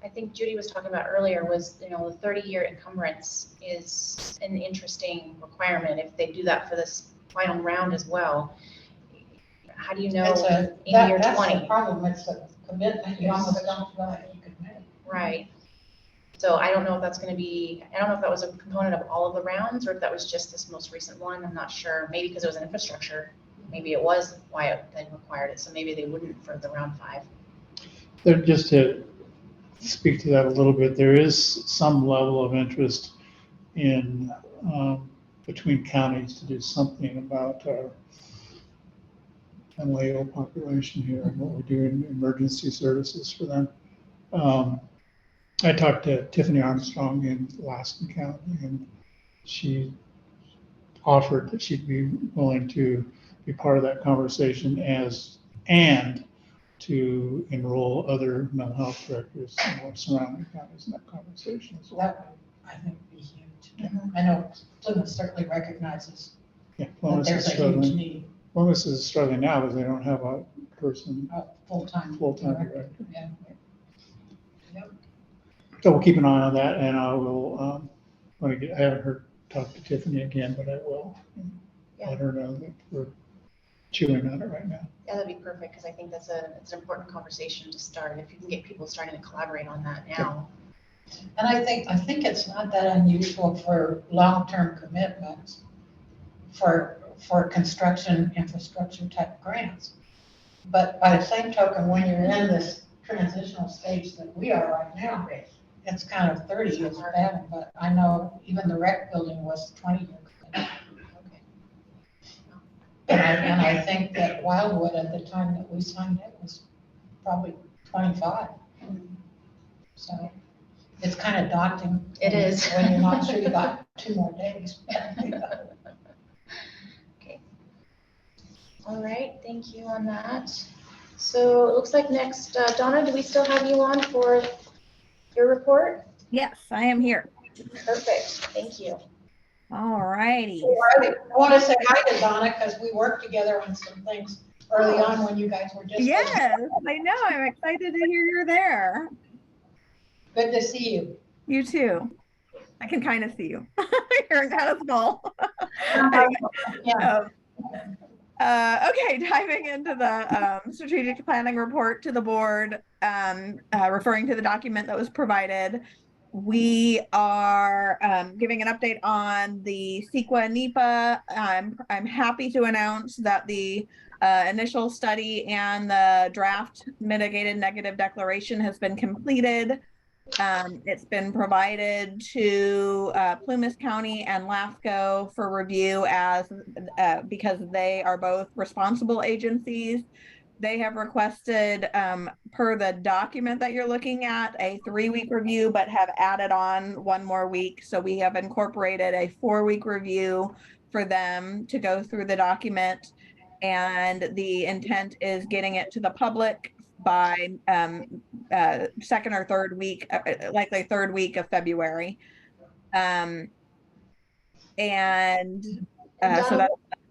B: I think Judy was talking about earlier was, the 30-year encumbrance is an interesting requirement. If they do that for this final round as well, how do you know in year
G: That's
B: 20?
G: the problem, it's a commitment you almost don't feel like you could make.
B: Right. So I don't know if that's gonna be, I don't know if that was a component of all of the rounds or if that was just this most recent one. I'm not sure. Maybe because it was an infrastructure, maybe it was why it then required it. So maybe they wouldn't for the round 5.
E: There, just to speak to that a little bit, there is some level of interest in, between counties to do something about our mentally ill population here and what we do in emergency services for them. I talked to Tiffany Armstrong in Alaskan County, and she offered that she'd be willing to be part of that conversation and to enroll other mental health directors in our surrounding counties in that conversation as well.
G: That would, I think, be huge. I know Plymouth certainly recognizes
E: Yeah,
G: that
E: Plymouth
G: there's
E: is
G: a huge
E: struggling.
G: need,
E: Plymouth is struggling now because they don't have a person,
G: full-time.
E: full-time
G: director.
E: director.
G: Yeah. Yep.
E: So we'll keep an eye on that, and I will, when I haven't talked to Tiffany again, but I will.
B: Yeah.
E: Let her know that we're chewing on it right now.
B: Yeah, that'd be perfect because I think it's an important conversation to start. If you can get people starting to collaborate on that now.
G: And I think it's not that unusual for long-term commitments for construction infrastructure type grants. But by the same token, when you're in this transitional stage that we are right now, it's kind of 30 years ahead. But I know even the rec building was 20 years ago.
B: Okay.
G: And I think that Wildwood at the time that we signed it was probably 25. So it's kind of daunting.
B: It is.
G: When you're not sure you got 2 more days.
B: Okay. All right, thank you on that. So it looks like next, Donna, do we still have you on for your report?
I: Yes, I am here.
B: Perfect, thank you.
I: All righty.
G: I want to say hi to Donna because we worked together on some things early on when you guys were just.
I: Yes, I know. I'm excited to hear you're there.
G: Good to see you.
I: You too. I can kind of see you. You're kind of small.
G: Yeah.
I: Okay, diving into the strategic planning report to the board, referring to the document that was provided. We are giving an update on the CEQA NEPA. I'm happy to announce that the initial study and the draft mitigated negative declaration has been completed. It's been provided to Plumas County and LAFCO for review because they are both responsible agencies. They have requested, per the document that you're looking at, a 3-week review, but have added on 1 more week. So we have incorporated a 4-week review for them to go through the document. And the intent is getting it to the public by 2nd or 3rd week, likely 3rd week of February. So that.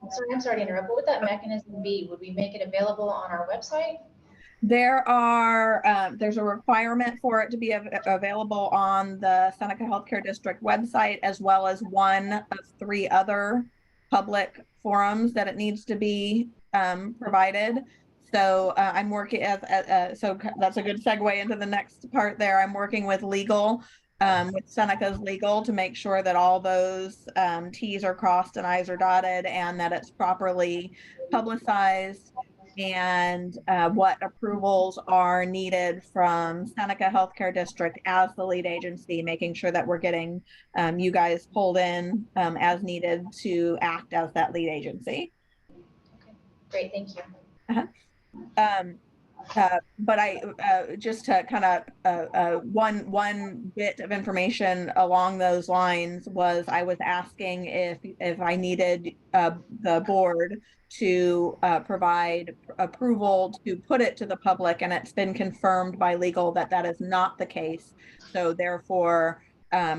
B: Sorry, I'm sorry to interrupt. What would that mechanism be? Would we make it available on our website?
I: There's a requirement for it to be available on the Seneca Healthcare District website, as well as 1 of 3 other public forums that it needs to be provided. So I'm working so that's a good segue into the next part there. I'm working with legal, with Seneca's legal, to make sure that all those T's are crossed and I's are dotted, and that it's properly publicized, and what approvals are needed from Seneca Healthcare District as the lead agency, making sure that we're getting you guys pulled in as needed to act as that lead agency.
B: Okay, great, thank you.
I: But just to kind of one bit of information along those lines was, I was asking if I needed the board to provide approval to put it to the public, and it's been confirmed by legal that that is not the case. So therefore,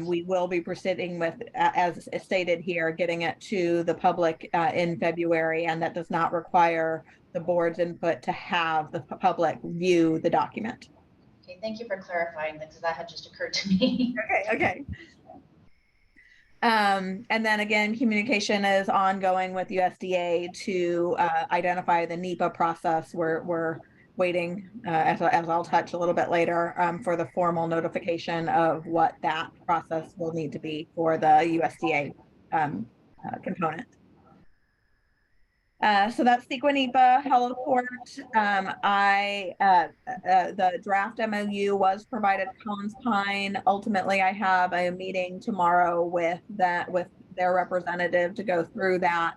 I: we will be proceeding with, as stated here, getting it to the public in February, and that does not require the board's input to have the public view the document.
B: Okay, thank you for clarifying that, because that had just occurred to me.
I: Okay. And then again, communication is ongoing with USDA to identify the NEPA process. We're waiting, as I'll touch a little bit later, for the formal notification of what that process will need to be for the USDA component. So that's Sequanipa, Heliport. The draft MOU was provided to Collins Pine. Ultimately, I have a meeting tomorrow with their representative to go through that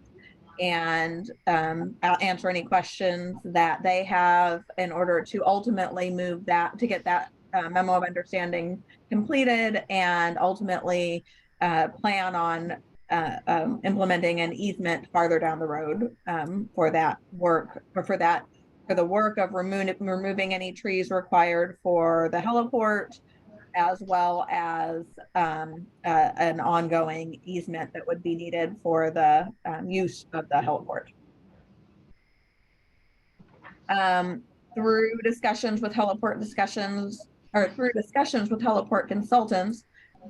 I: and answer any questions that they have in order to ultimately move that, to get that memo of understanding completed, and ultimately plan on implementing an easement farther down the road for that work, or for the work of removing any trees required for the heliport, as well as an ongoing easement that would be needed for the use of the heliport. Through discussions with heliport consultants,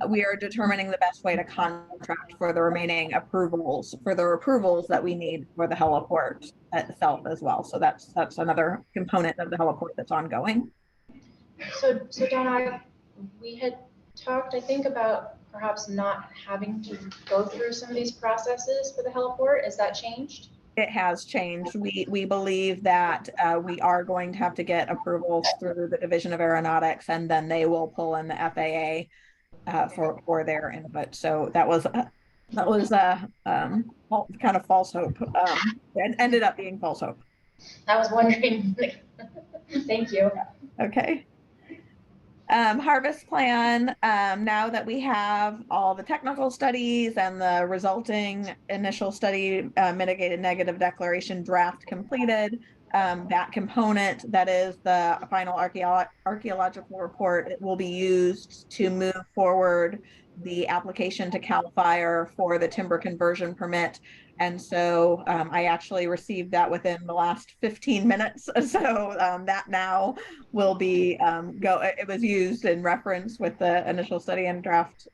I: we are determining the best way to contract for the remaining approvals, that we need for the heliport itself as well. So that's another component of the heliport that's ongoing.
B: So Donna, we had talked, I think, about perhaps not having to go through some of these processes for the heliport. Has that changed?
I: It has changed. We believe that we are going to have to get approvals through the Division of Aeronautics, and then they will pull in the FAA for their input. So that was kind of false hope. It ended up being false hope.
B: I was wondering. Thank you.
I: Okay. Harvest plan, now that we have all the technical studies and the resulting initial study mitigated negative declaration draft completed, that component, that is the final archaeological report, it will be used to move forward the application to CAL FIRE for the timber conversion permit. And so I actually received that within the last 15 minutes. So that now will be it was used in reference with the initial study and draft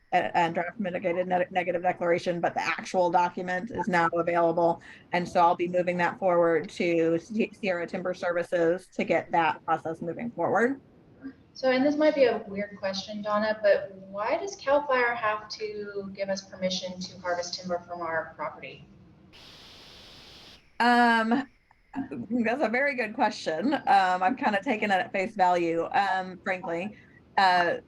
I: mitigated negative declaration, but the actual document is now available. And so I'll be moving that forward to Sierra Timber Services to get that process moving forward.
B: So, and this might be a weird question, Donna, but why does CAL FIRE have to give us permission to harvest timber from our property?
I: That's a very good question. I've kind of taken it at face value, frankly. I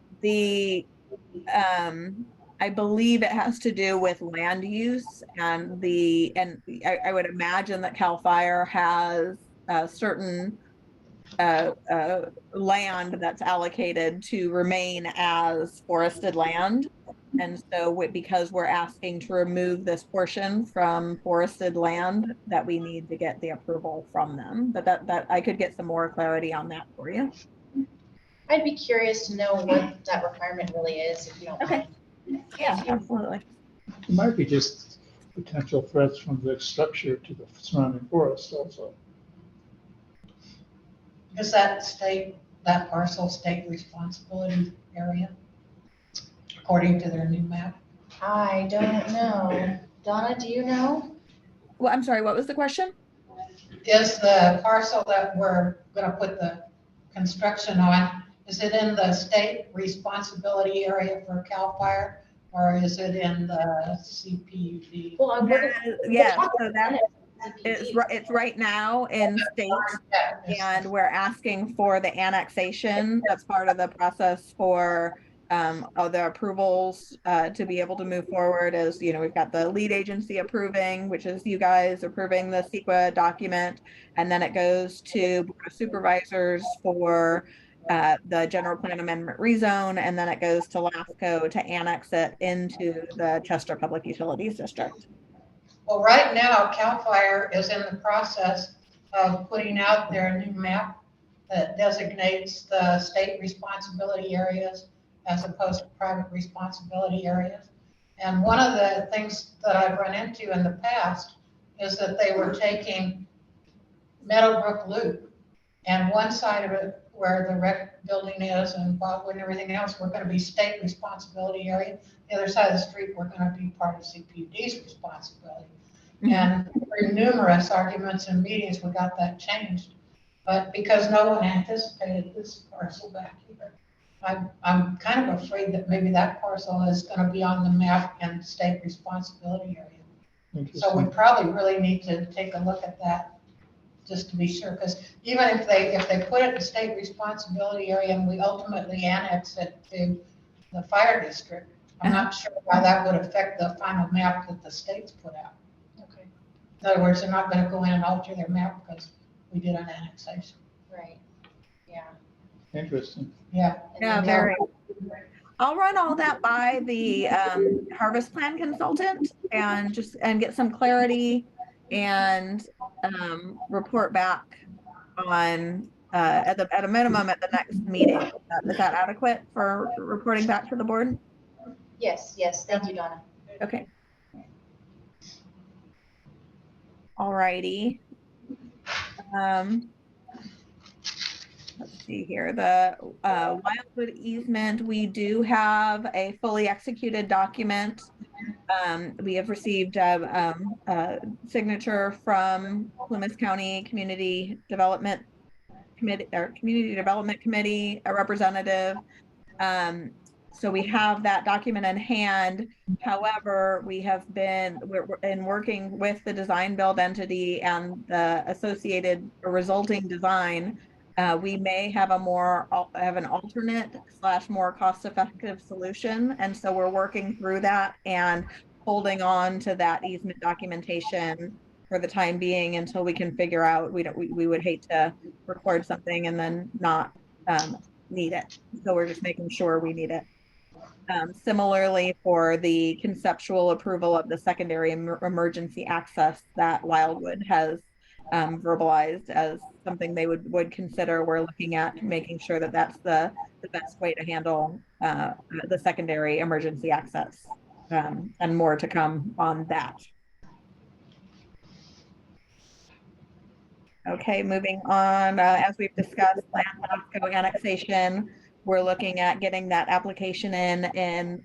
I: believe it has to do with land use, and I would imagine that CAL FIRE has certain land that's allocated to remain as forested land. And so because we're asking to remove this portion from forested land, that we need to get the approval from them. But that I could get some more clarity on that for you.
B: I'd be curious to know what that requirement really is, if you don't mind.
I: Yeah, absolutely.
E: It might be just potential threats from the structure to the surrounding forest also.
G: Is that parcel state responsibility area, according to their new map?
B: I don't know. Donna, do you know?
I: Well, I'm sorry, what was the question?
G: Is the parcel that we're gonna put the construction on, is it in the state responsibility area for CAL FIRE, or is it in the CPUD?
B: Well,
I: Yeah, so that it's right now in state, and we're asking for the annexation. That's part of the process for the approvals to be able to move forward. As you know, we've got the lead agency approving, which is you guys approving the CEQA document, and then it goes to Board of Supervisors for the general plan amendment rezone, and then it goes to LAFCO to annex it into the Chester Public Utilities District.
G: Well, right now, CAL FIRE is in the process of putting out their new map that designates the state responsibility areas as opposed to private responsibility areas. And one of the things that I've run into in the past is that they were taking Meadowbrook Loop, and one side of it where the rec building is and Bobwood and everything else, we're going to be state responsibility area. The other side of the street, we're going to be part of CPUD's responsibility. And through numerous arguments and meetings, we got that changed. But because no one anticipated this parcel back here, I'm kind of afraid that maybe that parcel is gonna be on the map and state responsibility area. So we
E: Interesting.
G: probably really need to take a look at that, just to be sure, because even if they put it in state responsibility area and we ultimately annex it to the fire district, I'm not sure how that would affect the final map that the state's put out.
B: Okay,
G: In other words, they're not gonna go in and alter their map because we did an annexation.
B: right, yeah.
E: Interesting.
G: Yeah.
B: And
I: Yeah,
B: then
I: very. I'll run all that by the harvest plan consultant and get some clarity and report back on at a minimum at the next meeting. Is that adequate for reporting back to the board?
B: Yes, thank you, Donna.
I: Okay. All righty. Let's see here, the Wildwood easement, we do have a fully executed document. We have received a signature from Plymouth County Community Development Committee, or Community Development Committee, a representative. So we have that document in hand. However, we're in working with the design build entity and the associated resulting design. We may have an alternate / more cost-effective solution. And so we're working through that and holding on to that easement documentation for the time being until we can figure out, we would hate to record something and then not need it. So we're just making sure we need it. Similarly, for the conceptual approval of the secondary emergency access that Wildwood has verbalized as something they would consider, we're looking at making sure that that's the best way to handle the secondary emergency access, and more to come on that. Okay, moving on, as we've discussed, LAFCO annexation, we're looking at getting that application in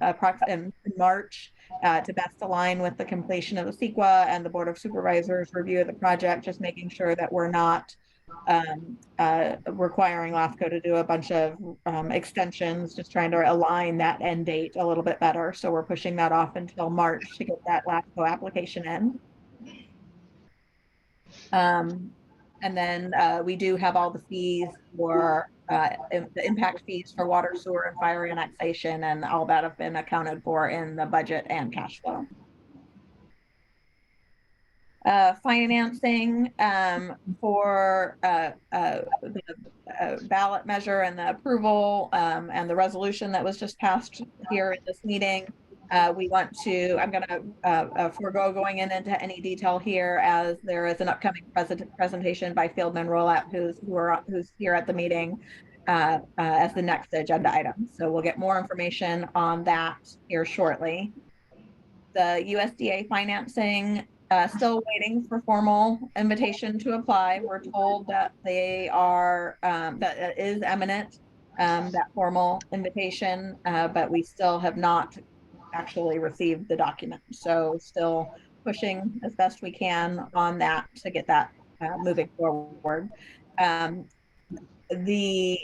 I: March to best align with the completion of the CEQA and the Board of Supervisors review of the project, just making sure that we're not requiring LAFCO to do a bunch of extensions, just trying to align that end date a little bit better. So we're pushing that off until March to get that LAFCO application in. And then we do have all the fees for the impact fees for water, sewer, and fire annexation, and all that have been accounted for in the budget and cash flow. Financing for the ballot measure and the approval and the resolution that was just passed here in this meeting. I'm going to forego going into any detail here, as there is an upcoming presentation by Fieldman Rolette, who's here at the meeting as the next agenda item. So we'll get more information on that here shortly. The USDA financing, still waiting for formal invitation to apply. We're told that they are, that it is imminent, that formal invitation, but we still have not actually received the document. So still pushing as best we can on that to get that moving forward. The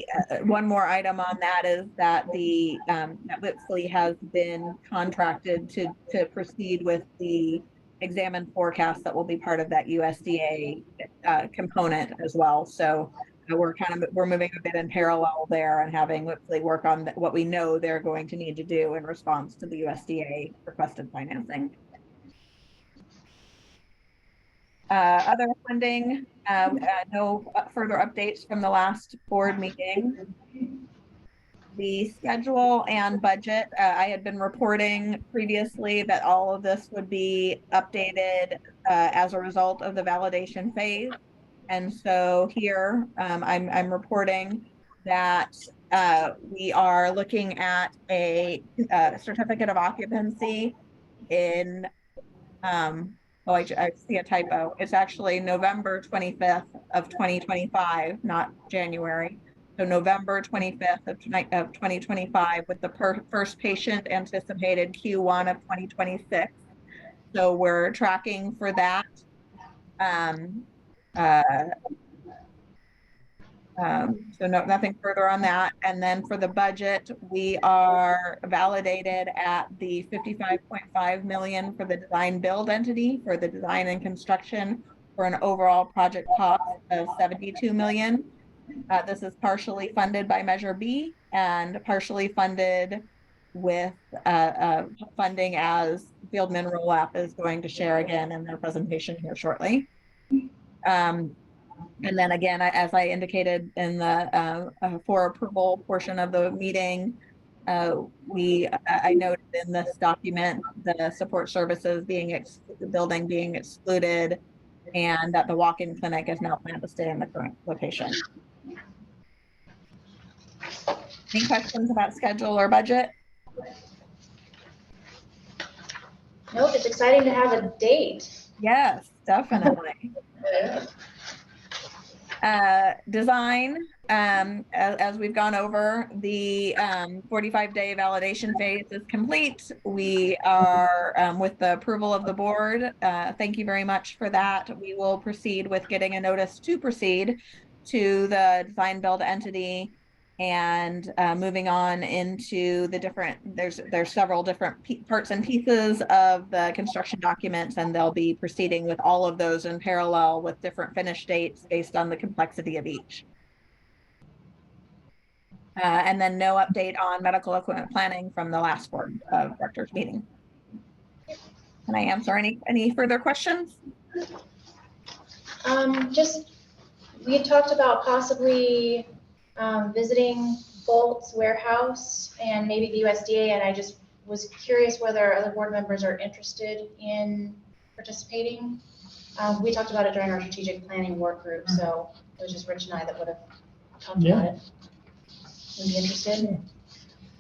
I: one more item on that is that that Whipsley has been contracted to proceed with the examined forecast that will be part of that USDA component as well. So we're moving a bit in parallel there and having Whipsley work on what we know they're going to need to do in response to the USDA requested financing. Other funding, no further updates from the last board meeting. The schedule and budget, I had been reporting previously that all of this would be updated as a result of the validation phase. And so here I'm reporting that we are looking at a certificate of occupancy in, I see a typo. It's actually November 25th of 2025, not January. So November 25th of 2025 with the first patient anticipated Q1 of 2026. So we're tracking for that. So no, nothing further on that. And then for the budget, we are validated at the 55.5 million for the design build entity for the design and construction for an overall project cost of 72 million. This is partially funded by Measure B and partially funded with funding as Fieldman Roll-Up is going to share again in their presentation here shortly. And then again, as I indicated in the for approval portion of the meeting, I noted in this document the support services the building being excluded, and that the walk-in clinic is now planned to stay in the current location. Any questions about schedule or budget?
B: Nope, it's exciting to have a date.
I: Yes, definitely. Design, as we've gone over, the 45-day validation phase is complete. We are with the approval of the board. Thank you very much for that. We will proceed with getting a notice to proceed to the design build entity and moving on into the different, there's several different parts and pieces of the construction documents, and they'll be proceeding with all of those in parallel with different finish dates based on the complexity of each. And then no update on medical equipment planning from the last board of directors meeting. Can I answer any further questions?
B: Just, we had talked about possibly visiting Bolt's warehouse and maybe the USDA, and I just was curious whether other board members are interested in participating. We talked about it during our strategic planning work group, so it was just Rich and I that would have talked about it. Would be interested.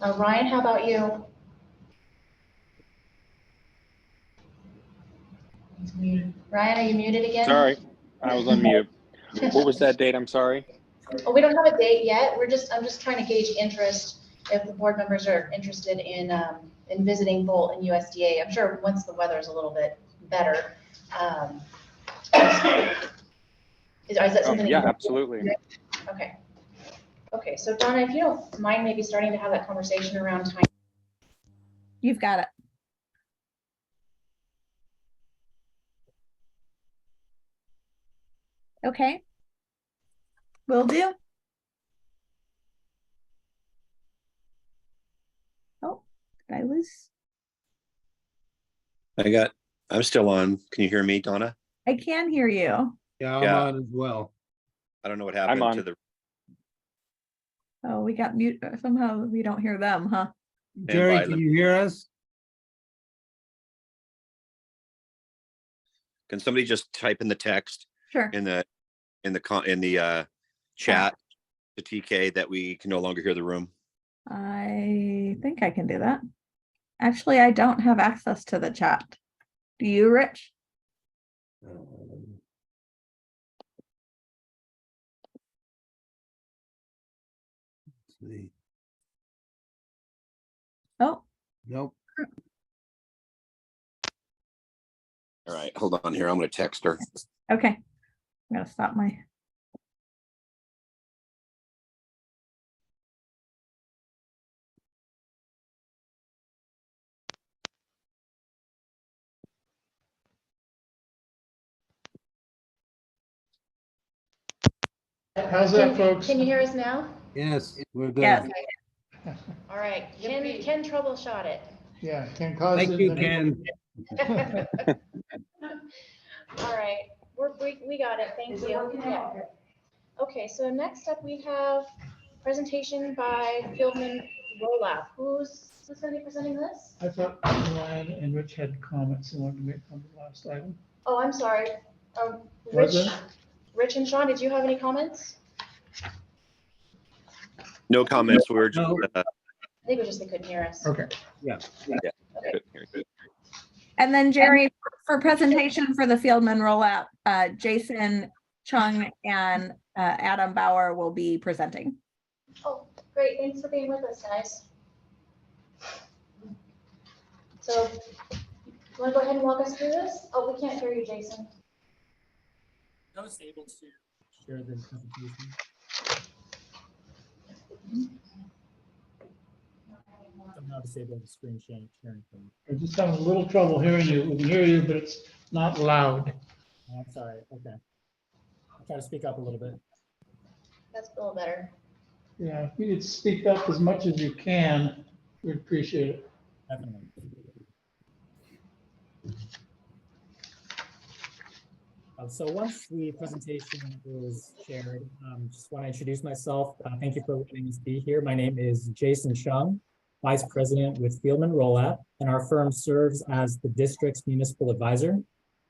B: Ryan, how about you? He's muted. Ryan, are you muted again?
F: Sorry, I was on mute. What was that date? I'm sorry.
B: Oh, we don't have a date yet. I'm just trying to gauge interest if the board members are interested in visiting Bolt and USDA. I'm sure once the weather's a little bit better. Is that something?
F: Yeah, absolutely.
B: Okay. Okay, so Donna, if you don't mind maybe starting to have that conversation around time.
I: You've got it. Okay. Will do. Oh, did I lose?
K: I'm still on. Can you hear me, Donna?
I: I can hear you.
C: Yeah, I'm
K: Yeah.
C: on as well.
K: I don't know what
F: I'm
K: happened
F: on.
K: to the
I: Oh, we got mute. Somehow we don't hear them, huh?
C: Jerry,
K: by
C: can
K: them.
C: you hear us?
K: Can somebody just type in the text
I: Sure.
K: in the chat to TK that we can no longer hear the room?
I: I think I can do that. Actually, I don't have access to the chat. Do you, Rich?
C: Let's see.
I: Oh,
C: Nope.
K: All right, hold on here. I'm going to text her.
I: okay. I'm gonna stop my.
E: How's that, folks?
B: Can you hear us now?
C: Yes, we're good.
I: Yes.
B: All right, Ken troubleshot it.
E: Yeah, Ken caused
C: Thank
E: it.
C: you, Ken.
B: All right, we got it, thank you. Yeah. Okay, so next up we have presentation by Fieldman Roll-Up. Who's gonna be presenting this?
E: I thought Ryan and Rich had comments they wanted to make on the last item.
B: Oh, I'm sorry.
E: Was
B: Rich,
E: it?
B: Rich and Sean, did you have any comments?
K: No comments. We're just,
C: No.
B: I think it was just they couldn't hear us.
E: Okay.
B: Okay.
I: And then Jerry, for presentation for the Fieldman rollout, Jason Chung and Adam Bauer will be presenting.
B: Oh, great, thanks for being with us, guys. So, you wanna go ahead and walk us through this? Oh, we can't hear you, Jason.
L: I was able to
E: Share the presentation.
L: now disable the screen sharing from.
E: We're just having a little trouble hearing you. We can hear you, but it's not loud.
L: Oh, I'm sorry. Okay. I'll try to speak up a little bit.
B: That's a little better.
E: Yeah, if you could speak up as much as you can, we'd appreciate it.
L: Definitely. So once the presentation is shared, just want to introduce myself. Thank you for letting us be here. My name is Jason Chung, Vice President with Fieldman Rolat, and our firm serves as the district's municipal advisor.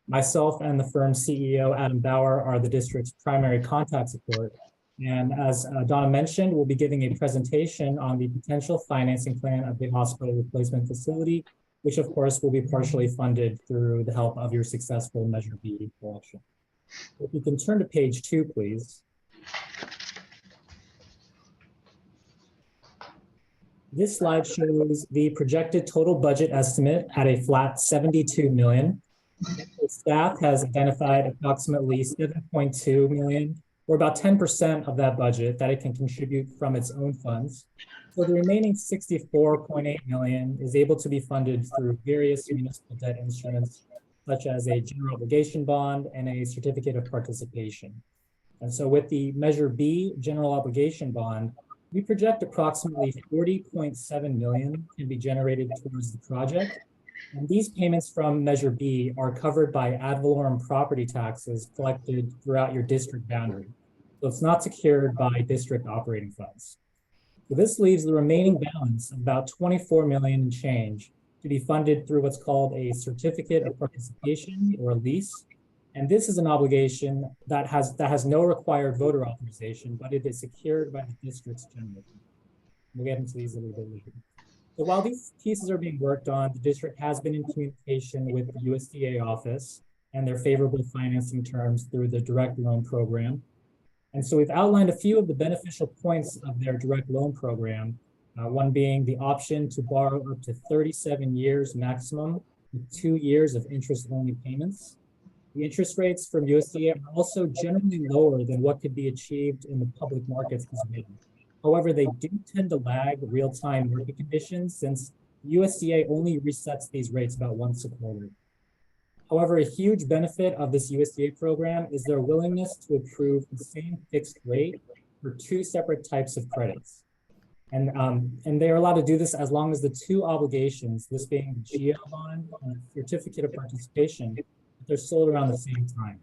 L: Myself and the firm's CEO, Adam Bauer, are the district's primary contact support. And as Donna mentioned, we'll be giving a presentation on the potential financing plan of the hospital replacement facility, which of course will be partially funded through the help of your successful Measure B election. If you can turn to page 2, please. This slide shows the projected total budget estimate at a flat 72 million. The staff has identified approximately 7.2 million, or about 10% of that budget, that it can contribute from its own funds. So the remaining 64.8 million is able to be funded through various municipal debt instruments, such as a general obligation bond and a certificate of participation. And so with the Measure B general obligation bond, we project approximately 40.7 million can be generated towards the project. And these payments from Measure B are covered by ad valorem property taxes collected throughout your district boundary. So it's not secured by district operating funds. So this leaves the remaining balance of about 24 million and change to be funded through what's called a certificate of participation, or a lease. And this is an obligation that has no required voter authorization, but it is secured by the district's general fund. We'll get into these a little bit later. So while these pieces are being worked on, the district has been in communication with the USDA office and their favorable financing terms through the direct loan program. And so we've outlined a few of the beneficial points of their direct loan program, one being the option to borrow up to 37 years maximum with 2 years of interest-only payments. The interest rates from USDA are also generally lower than what could be achieved in the public markets as well. However, they do tend to lag real-time market conditions, since USDA only resets these rates about once a quarter. However, a huge benefit of this USDA program is their willingness to approve the same fixed rate for 2 separate types of credits. And they are allowed to do this as long as the 2 obligations, this being the GO bond and the certificate of participation, they're sold around the same time.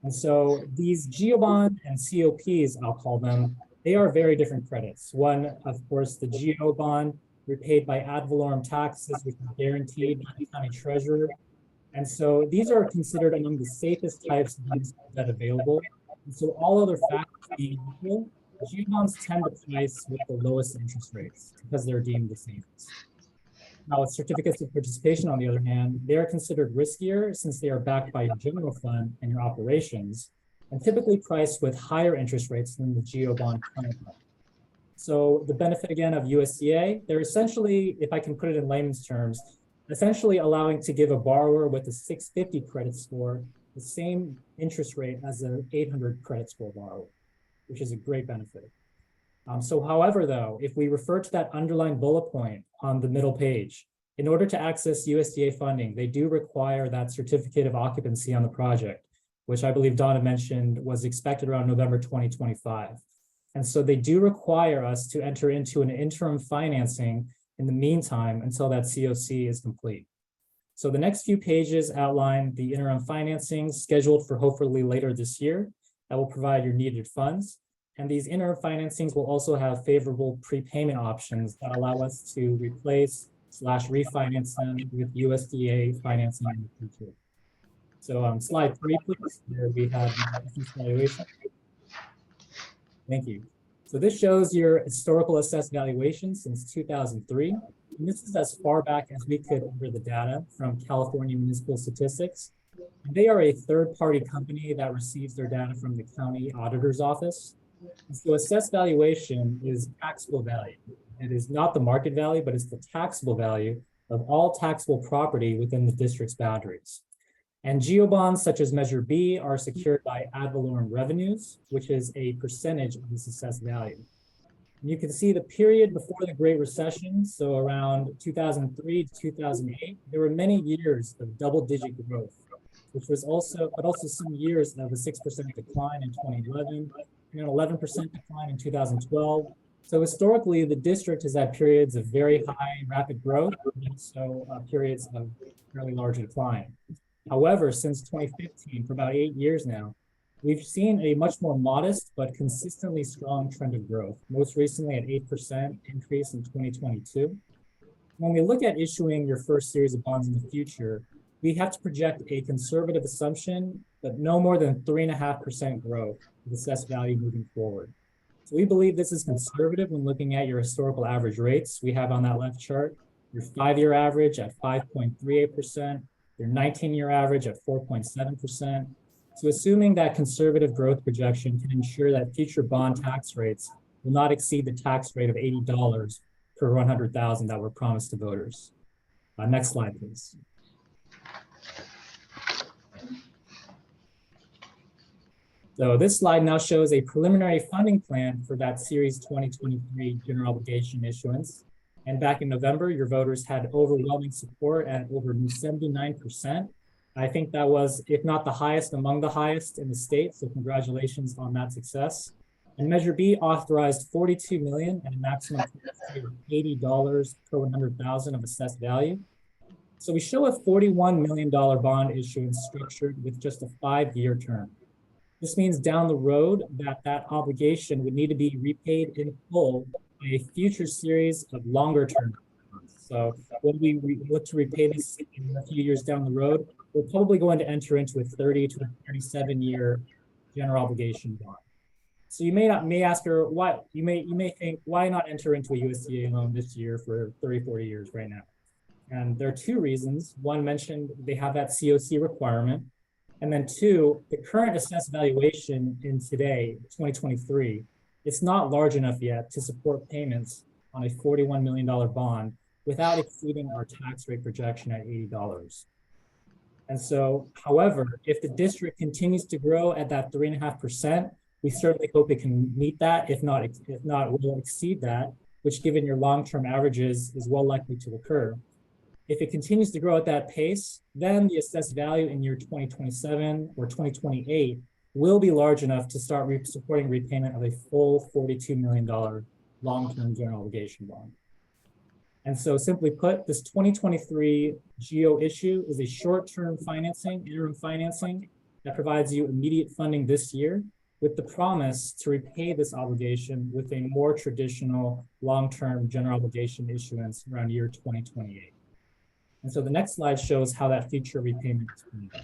L: And so these GO bond and COPs, I'll call them, they are very different credits. One, of course, the GO bond repaid by ad valorem taxes, which are guaranteed by the county treasurer. And so these are considered among the safest types of debt available. And so all other factors being equal, GO bonds tend to price with the lowest interest rates because they're deemed the safest. Now, with certificates of participation, on the other hand, they are considered riskier since they are backed by your general fund and your operations, and typically priced with higher interest rates than the GO bond counterpart. So the benefit again of USDA, they're essentially, if I can put it in layman's terms, essentially allowing to give a borrower with a 650 credit score the same interest rate as an 800 credit score borrower, which is a great benefit. However, though, if we refer to that underlined bullet point on the middle page, in order to access USDA funding, they do require that certificate of occupancy on the project, which I believe Donna mentioned was expected around November 2025. And so they do require us to enter into an interim financing in the meantime until that COC is complete. So the next few pages outline the interim financing scheduled for hopefully later this year that will provide your needed funds. And these interim financings will also have favorable prepayment options that allow us to replace/refinance them with USDA financing in the future. So slide 3, please, where we have the valuation. Thank you. So this shows your historical assessed valuation since 2003. And this is as far back as we could order the data from California Municipal Statistics. And they are a third-party company that receives their data from the county auditor's office. And so assessed valuation is taxable value. It is not the market value, but it's the taxable value of all taxable property within the district's boundaries. And GO bonds such as Measure B are secured by ad valorem revenues, which is a percentage of this assessed value. You can see the period before the Great Recession, so around 2003 to 2008, there were many years of double-digit growth, which was also, but also some years of a 6% decline in 2011, and an 11% decline in 2012. So historically, the district has had periods of very high rapid growth, and also periods of fairly large decline. However, since 2015, for about 8 years now, we've seen a much more modest but consistently strong trend of growth, most recently at 8% increase in 2022. When we look at issuing your first series of bonds in the future, we have to project a conservative assumption, but no more than 3.5% growth of assessed value moving forward. So we believe this is conservative when looking at your historical average rates we have on that left chart, your 5-year average at 5.38%, your 19-year average at 4.7%. So assuming that conservative growth projection can ensure that future bond tax rates will not exceed the tax rate of $80 per 100,000 that were promised to voters. Next slide, please. So this slide now shows a preliminary funding plan for that Series 2023 general obligation issuance. And back in November, your voters had overwhelming support at over 79%. I think that was, if not the highest, among the highest in the state. So congratulations on that success. And Measure B authorized $42 million and a maximum of $80 per 100,000 of assessed value. So we show a $41 million bond issuance structured with just a 5-year term. This means down the road that obligation would need to be repaid in full by a future series of longer term bonds. So when we look to repay this in a few years down the road, we're probably going to enter into a 30 to 37-year general obligation bond. So you may ask her why, you may think, why not enter into a USDA loan this year for 30, 40 years right now? And there are 2 reasons. One, mentioned they have that COC requirement. And then 2, the current assessed valuation in today, 2023, it's not large enough yet to support payments on a $41 million bond without exceeding our tax rate projection at $80. And so, however, if the district continues to grow at that 3.5%, we certainly hope it can meet that. If not, will exceed that, which given your long-term averages is well likely to occur. If it continues to grow at that pace, then the assessed value in year 2027 or 2028 will be large enough to start supporting repayment of a full $42 million long-term general obligation bond. And so simply put, this 2023 GO issue is a short-term financing, interim financing that provides you immediate funding this year with the promise to repay this obligation with a more traditional long-term general obligation issuance around year 2028. And so the next slide shows how that future repayment is going to go.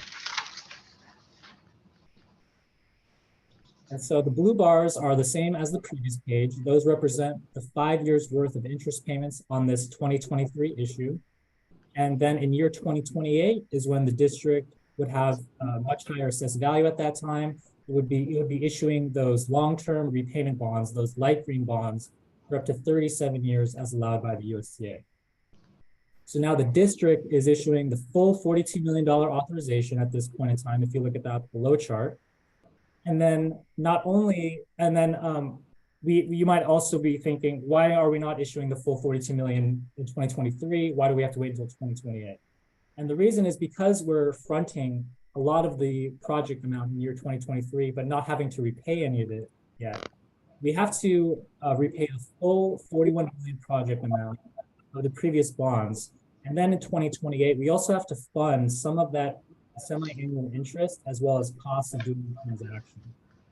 L: And so the blue bars are the same as the previous page. Those represent the 5 years worth of interest payments on this 2023 issue. And then in year 2028 is when the district would have a much higher assessed value at that time. It would be issuing those long-term repayment bonds, those light green bonds, for up to 37 years as allowed by the USDA. So now the district is issuing the full $42 million authorization at this point in time, if you look at that below chart. And then you might also be thinking, why are we not issuing the full $42 million in 2023? Why do we have to wait until 2028? And the reason is because we're fronting a lot of the project amount in year 2023, but not having to repay any of it yet. We have to repay the full $41 million project amount of the previous bonds. And then in 2028, we also have to fund some of that semi-annual interest as well as costs of doing the transaction.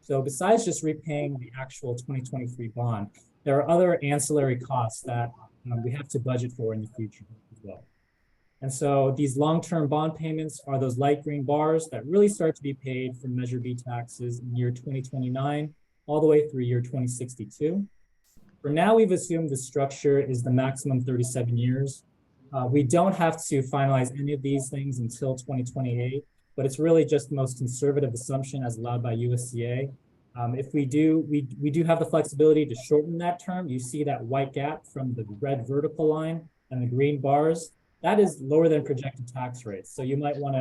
L: So besides just repaying the actual 2023 bond, there are other ancillary costs that we have to budget for in the future as well. And so these long-term bond payments are those light green bars that really start to be paid from Measure B taxes in year 2029, all the way through year 2062. For now, we've assumed the structure is the maximum 37 years. We don't have to finalize any of these things until 2028, but it's really just the most conservative assumption as allowed by USDA. If we do have the flexibility to shorten that term. You see that white gap from the red vertical line and the green bars. That is lower than projected tax rates. So you might want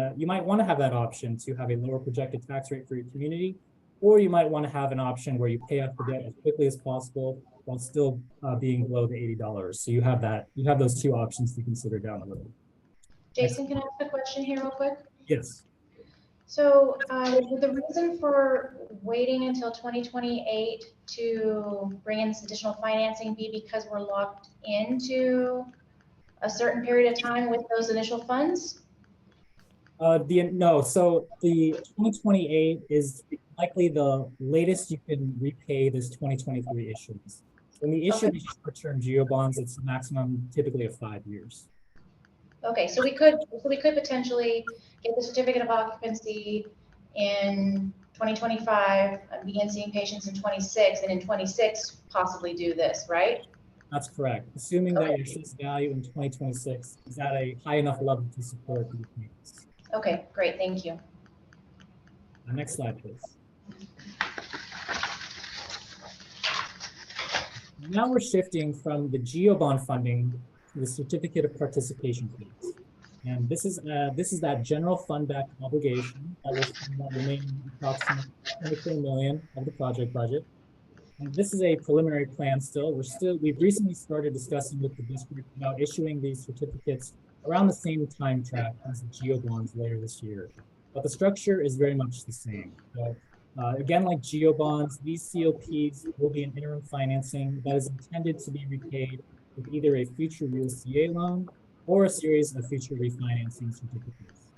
L: to have that option to have a lower projected tax rate for your community. Or you might want to have an option where you pay off the debt as quickly as possible while still being below the $80. So you have those two options to consider down the road.
B: Jason, can I ask a question here real quick?
L: Yes.
B: So would the reason for waiting until 2028 to bring in this additional financing be because we're locked into a certain period of time with those initial funds?
L: No, so the 2028 is likely the latest you can repay this 2023 issuance. When we issue these short-term geo bonds, it's a maximum typically of 5 years.
B: Okay, so we could potentially get the certificate of occupancy in 2025, begin seeing patients in 26, and in 26 possibly do this, right?
L: That's correct. Assuming that your assessed value in 2026 is at a high enough level to support the payments.
B: Okay, great, thank you.
L: Next slide, please. Now we're shifting from the GeoBond funding to the certificate of participation fees. And this is that general fund backed obligation that will fund that remaining approximately $24 million of the project budget. And this is a preliminary plan still. We've recently started discussing with the district about issuing these certificates around the same time track as the GeoBonds later this year. But the structure is very much the same. So again, like GeoBonds, these COPs will be an interim financing that is intended to be repaid with either a future USDA loan or a series of future refinancing certificates.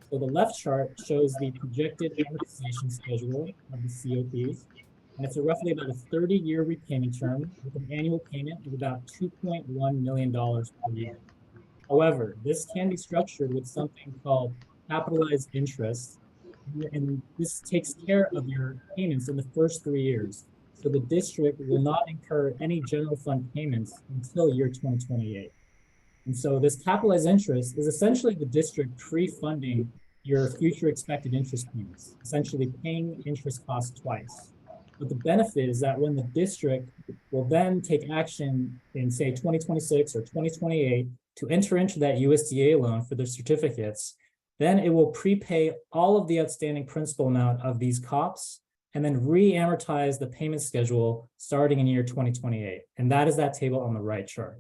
L: So the left chart shows the projected amortization schedule of the COPs, and it's roughly about a 30-year repayment term with an annual payment of about $2.1 million per year. However, this can be structured with something called capitalized interest, and this takes care of your payments in the first 3 years. So the district will not incur any general fund payments until year 2028. And so this capitalized interest is essentially the district pre-funding your future expected interest payments, essentially paying interest costs twice. But the benefit is that when the district will then take action in, say, 2026 or 2028 to enter into that USDA loan for their certificates, then it will prepay all of the outstanding principal amount of these COPs and then re-amortize the payment schedule starting in year 2028. And that is that table on the right chart.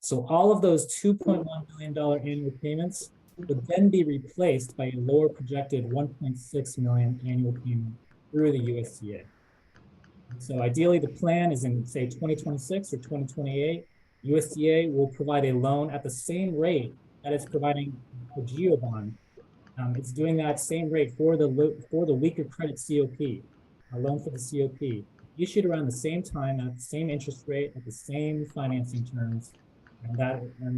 L: So all of those $2.1 million annual payments would then be replaced by a lower projected $1.6 million annual payment through the USDA. So ideally, the plan is in, say, 2026 or 2028, USDA will provide a loan at the same rate that it's providing the GeoBond. It's doing that same rate for the weaker credit COP, a loan for the COP, issued around the same time at the same interest rate, at the same financing terms, and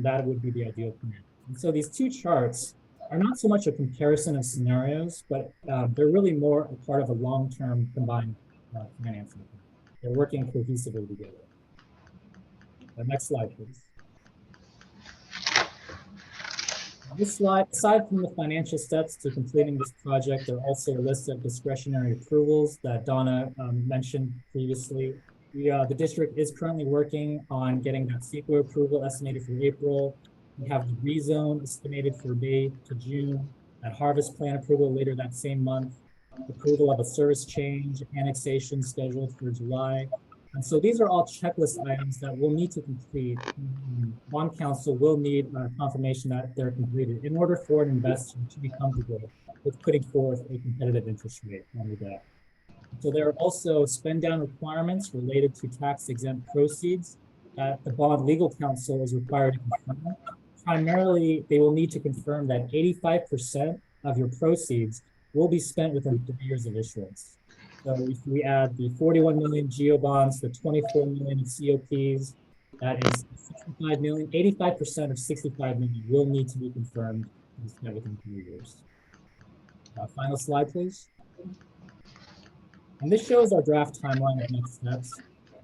L: that would be the ideal plan. And so these two charts are not so much a comparison of scenarios, but they're really more a part of a long-term combined financing plan. They're working cohesively together. Next slide, please. This slide, aside from the financial steps to completing this project, there are also a list of discretionary approvals that Donna mentioned previously. The district is currently working on getting that CEQA approval estimated for April. We have the rezone estimated for May to June, that harvest plan approval later that same month, approval of a service change, annexation scheduled for July. And so these are all checklist items that we'll need to complete. Bond council will need confirmation that they're completed in order for an investor to be comfortable with putting forth a competitive interest rate on the debt. So there are also spend down requirements related to tax exempt proceeds that the bond legal counsel is required to confirm. Primarily, they will need to confirm that 85% of your proceeds will be spent within 3 years of issuance. So if we add the 41 million GeoBonds, the 24 million COPs, that is 65 million, 85% of 65 million will need to be confirmed and spent within 3 years. Final slide, please. And this shows our draft timeline of next steps.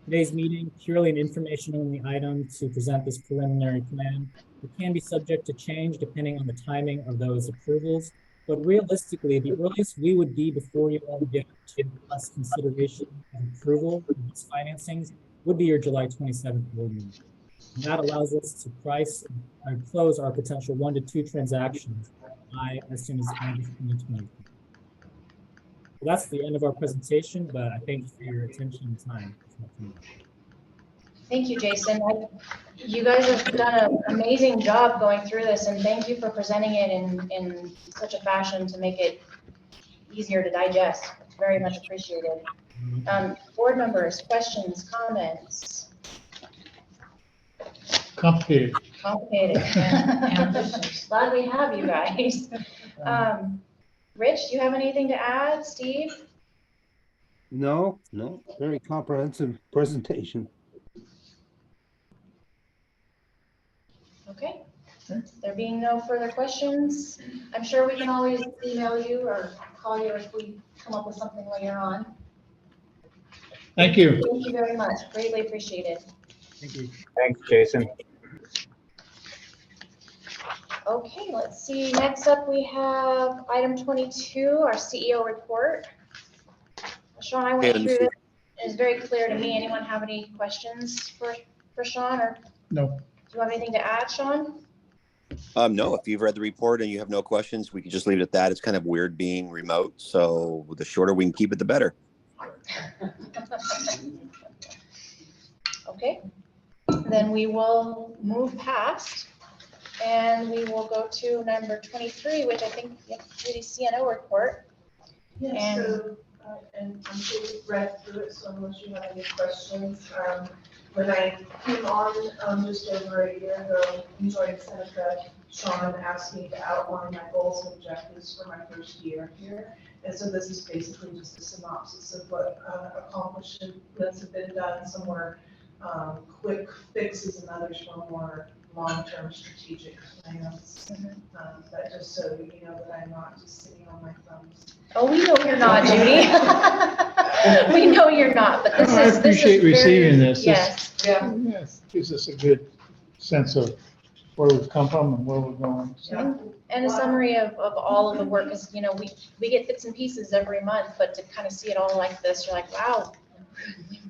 L: Today's meeting, purely an information-only item to present this preliminary plan. It can be subject to change depending on the timing of those approvals. But realistically, the earliest we would be before you all get to us consideration and approval of these financings would be your July 27th board meeting. And that allows us to price and close our potential 1 to 2 transactions by as soon as August 2020. That's the end of our presentation, but I thank you for your attention and time.
B: Thank you, Jason. You guys have done an amazing job going through this, and thank you for presenting it in such a fashion to make it easier to digest. It's very much appreciated. Board members, questions, comments?
E: Complicated.
B: Complicated. Yeah. Glad we have you guys. Rich, do you have anything to add? Steve?
C: No, very comprehensive presentation.
B: Okay. There being no further questions, I'm sure we can always email you or call you if we come up with something later on.
E: Thank you.
B: Thank you very much. Greatly appreciated.
C: Thank you.
J: Thanks, Jason.
B: Okay, let's see. Next up, we have item 22, our CEO report. Sean, I went through this. It's very clear to me. Anyone have any questions for Sean, or
E: No.
B: do you have anything to add, Sean?
K: No, if you've read the report and you have no questions, we could just leave it at that. It's kind of weird being remote, so the shorter we can keep it, the better.
B: Okay, then we will move past and we will go to number 23, which I think is the CNO report.
D: Yeah,
B: And-
D: so, and I'm sure you've read through it, so unless you have any questions, when I came on, just over a year ago, you joined Seneca, Sean asked me to outline my goals and objectives for my first year here. And so this is basically just a synopsis of what accomplishments have been done, some were quick fixes and others were more long-term strategic plans. But just so you know that I'm not just sitting on my thumbs.
B: Oh, we know you're not, Judy. We know you're not, but this
E: I
B: is
E: appreciate
B: very-
E: receiving this.
B: Yes.
H: Yeah.
E: Yes, gives us a good sense of where we've come from and where we're going.
D: Yeah.
B: And a summary of all of the work is, you know, we get bits and pieces every month, but to kind of see it all like this, you're like, wow,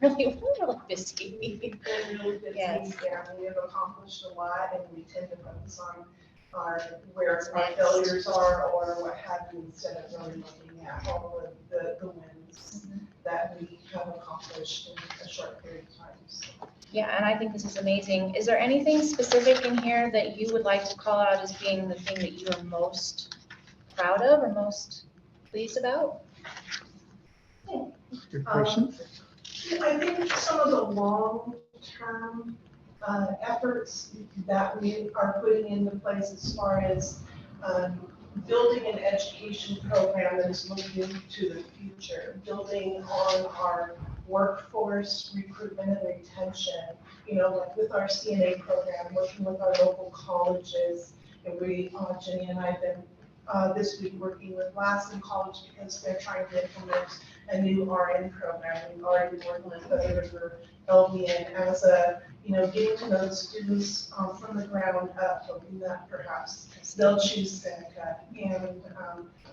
B: we're really busy.
D: Been really busy,
B: Yes.
D: yeah, we have accomplished a lot, and we tend to focus on where our
B: Next.
D: failures are, or what have you, instead of really looking at all of the wins that we have accomplished in a short period of time. So,
B: Yeah, and I think this is amazing. Is there anything specific in here that you would like to call out as being the thing that you are most proud of or most pleased about?
E: Good question.
D: I think some of the long-term efforts that we are putting into place as far as building an education program that is looking to the future, building on our workforce recruitment and retention, you know, like with our CNA program, working with our local colleges. And we, Jenny and I have been this week working with Lassen College because they're trying to implement a new RN program. We've already been working with Feather River LVN as a, you know, getting to know the students from the ground up, hoping that perhaps they'll choose Seneca. And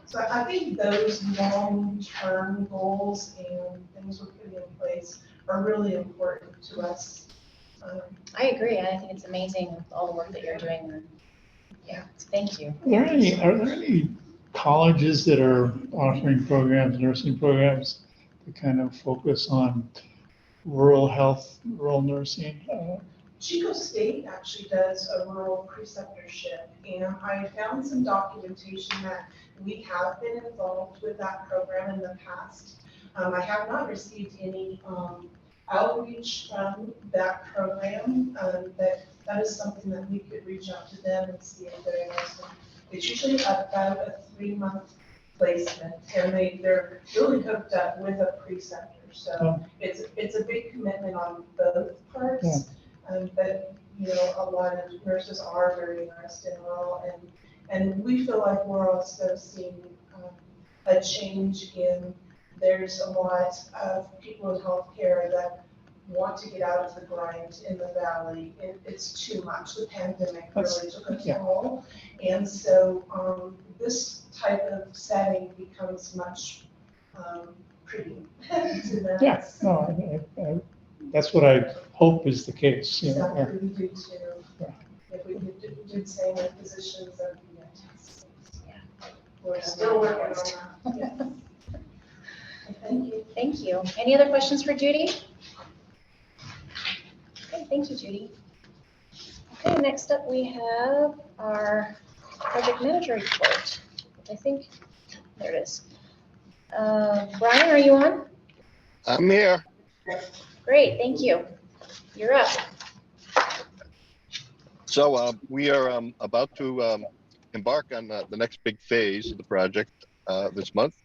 D: so I think those long-term goals and things we're putting in place are really important to us.
B: I agree, and I think it's amazing with all the work that you're doing. Yeah, thank you.
E: Are there any colleges that are offering programs, nursing programs, to kind of focus on rural health, rural nursing?
D: Chico State actually does a rural preceptorship, and I found some documentation that we have been involved with that program in the past. I have not received any outreach from that program, but that is something that we could reach out to them and see if they're interested. It's usually about a 3-month placement, and they're really hooked up with a preceptor. So it's a big commitment on both parts. But, you know, a lot of nurses are very interested in rural, and we feel like we're also seeing a change in, there's a lot of people in healthcare that want to get out of the grind in the valley. It's too much. The pandemic really took a toll. And so this type of setting becomes much pretty to them.
E: Yeah, no, that's what I hope is the case. You know,
D: Exactly, we do too.
E: Yeah.
D: If we could do the same with physicians, that would be fantastic.
B: Yeah.
D: We're still working on that. Yeah.
B: Thank you. Thank you. Any other questions for Judy? Okay, thank you, Judy. Okay, next up we have our project manager report. I think, there it is. Brian, are you on?
M: I'm here.
B: Great, thank you. You're up.
M: So we are about to embark on the next big phase of the project this month.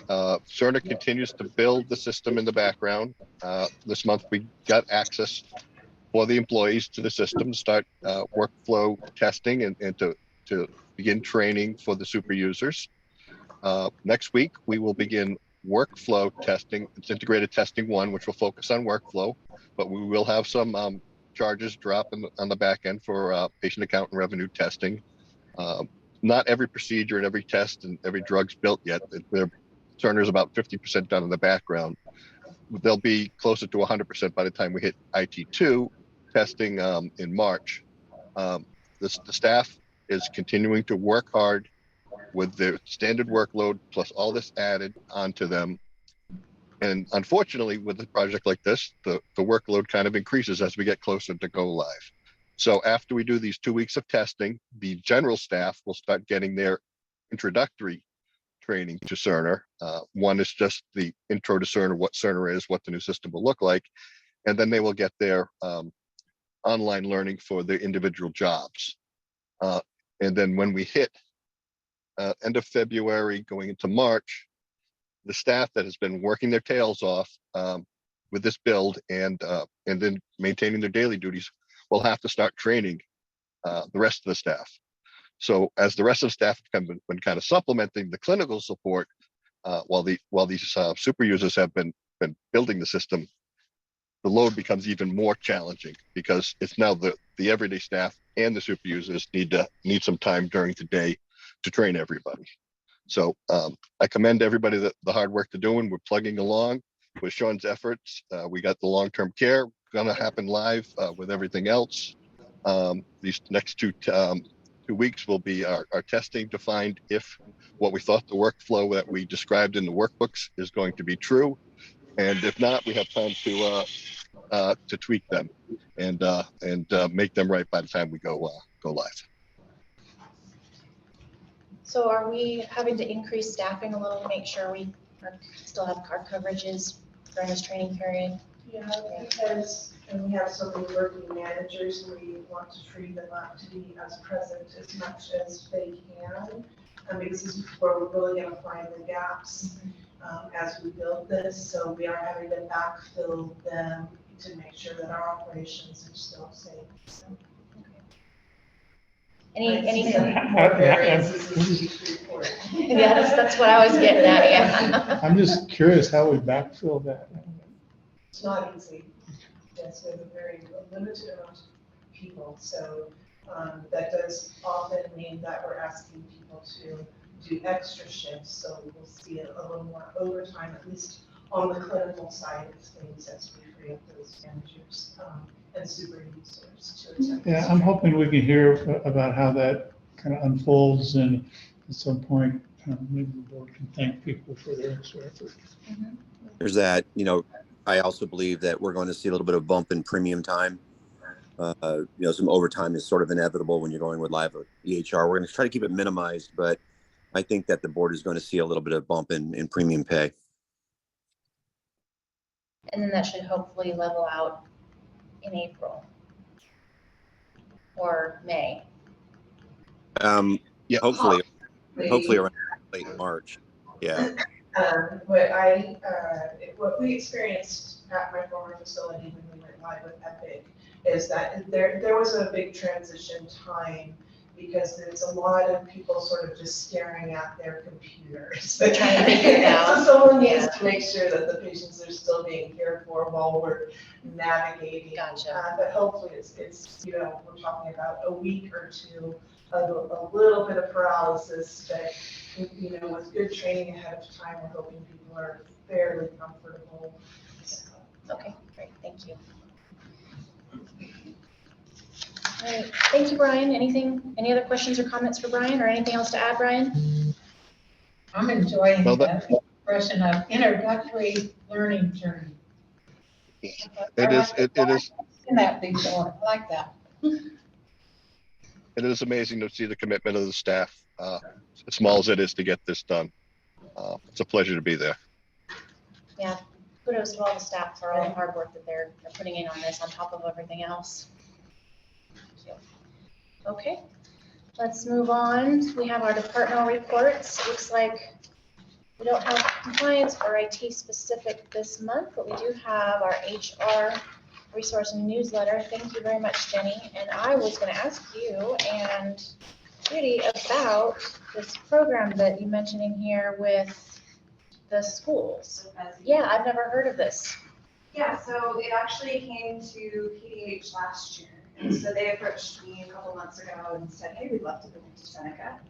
M: Cerner continues to build the system in the background. This month we got access for the employees to the system, start workflow testing and to begin training for the super users. Next week, we will begin workflow testing. It's integrated testing 1, which will focus on workflow, but we will have some charges drop on the back end for patient account and revenue testing. Not every procedure and every test and every drug's built yet. Cerner's about 50% done in the background. They'll be closer to 100% by the time we hit IT2 testing in March. The staff is continuing to work hard with their standard workload plus all this added onto them. And unfortunately, with a project like this, the workload kind of increases as we get closer to go live. So after we do these 2 weeks of testing, the general staff will start getting their introductory training to Cerner. One is just the intro to Cerner, what Cerner is, what the new system will look like. And then they will get their online learning for their individual jobs. And then when we hit end of February, going into March, the staff that has been working their tails off with this build and then maintaining their daily duties will have to start training the rest of the staff. So as the rest of the staff have been kind of supplementing the clinical support while these super users have been building the system, the load becomes even more challenging because it's now the everyday staff and the super users need some time during the day to train everybody. So I commend everybody the hard work they're doing. We're plugging along with Sean's efforts. We got the long-term care gonna happen live with everything else. These next two weeks will be our testing to find if what we thought the workflow that we described in the workbooks is going to be true. And if not, we have time to tweak them and make them right by the time we go live.
B: So are we having to increase staffing a little to make sure we still have our coverages during this training period?
D: Yeah, because we have so many working managers, we want to free them up to be as present as much as they can. Because this is where we're really going to find the gaps as we build this. So we are having to backfill them to make sure that our operations are still safe. So,
B: Anything?
D: more variances in each report.
B: Yeah, that's what I was getting at, yeah.
E: I'm just curious how we backfill that.
D: It's not easy. Yes, we have a very limited amount of people. So that does often mean that we're asking people to do extra shifts. So we'll see a little more overtime, at least on the clinical side of things, as we free up those managers and super users to attend.
E: Yeah, I'm hoping we can hear about how that kind of unfolds, and at some point, maybe the board can thank people for their extra effort.
B: Mm-hmm.
K: There's that, I also believe that we're going to see a little bit of bump in premium time. Some overtime is sort of inevitable when you're going with live EHR. We're going to try to keep it minimized, but I think that the board is going to see a little bit of bump in premium pay.
B: And then that should hopefully level out in April or May.
K: Yeah, hopefully around late March. Yeah.
D: What we experienced at my former facility when we went live with Epic is that there was a big transition time because there's a lot of people sort of just staring at their computers.
B: They're trying to figure it out.
D: So someone needs to make sure that the patients are still being cared for while we're navigating.
B: Gotcha.
D: But hopefully it's we're talking about a week or two of a little bit of paralysis, but with good training ahead of time, we're hoping people are fairly comfortable.
B: Okay, great, thank you. All right, thank you, Brian. Any other questions or comments for Brian, or anything else to add, Brian?
G: I'm enjoying
M: Well,
G: that. expression of introductory learning journey.
M: It is, it is,
G: In that before, I like that.
M: it is amazing to see the commitment of the staff, as small as it is to get this done. It's a pleasure to be there.
B: Yeah, kudos to all the staff for all the hard work that they're putting in on this on top of everything else. So, okay, let's move on. We have our departmental reports. Looks like we don't have compliance or IT specific this month, but we do have our HR resource and newsletter. Thank you very much, Jenny. And I was going to ask you and Judy about this program that you mentioned in here with the schools. Yeah, I've never heard of this.
N: Yeah, so it actually came to PDH last year. And so they approached me a couple months ago and said, hey, we'd love to bring it to Seneca.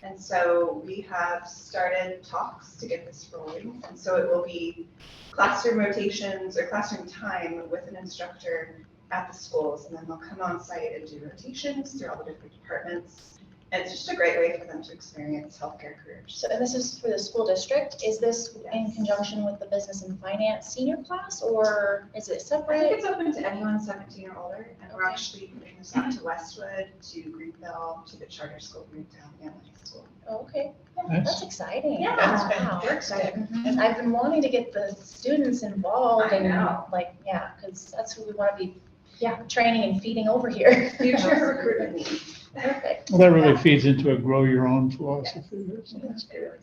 N: And so we have started talks to get this rolling. And so it will be classroom rotations or classroom time with an instructor at the schools. And then they'll come on site and do rotations through all the different departments. And it's just a great way for them to experience healthcare careers.
B: So, and this is for the school district. Is this in conjunction with the business and finance senior class, or is it
N: I
B: separate?
N: think it's open to anyone 17 or older. And we're actually putting this out to Westwood, to Greenville, to the charter school Greentown, and high school.
B: Oh, okay,
E: Nice.
B: that's exciting.
N: Yeah.
B: Wow.
N: They're excited.
B: And I've been wanting to get the students involved
N: I
B: and
N: know.
B: like, yeah, because that's who we want to be, training and feeding over here.
N: Future recruitment needs.
B: Perfect.
E: Well, that really feeds into a grow your own philosophy. So that's good.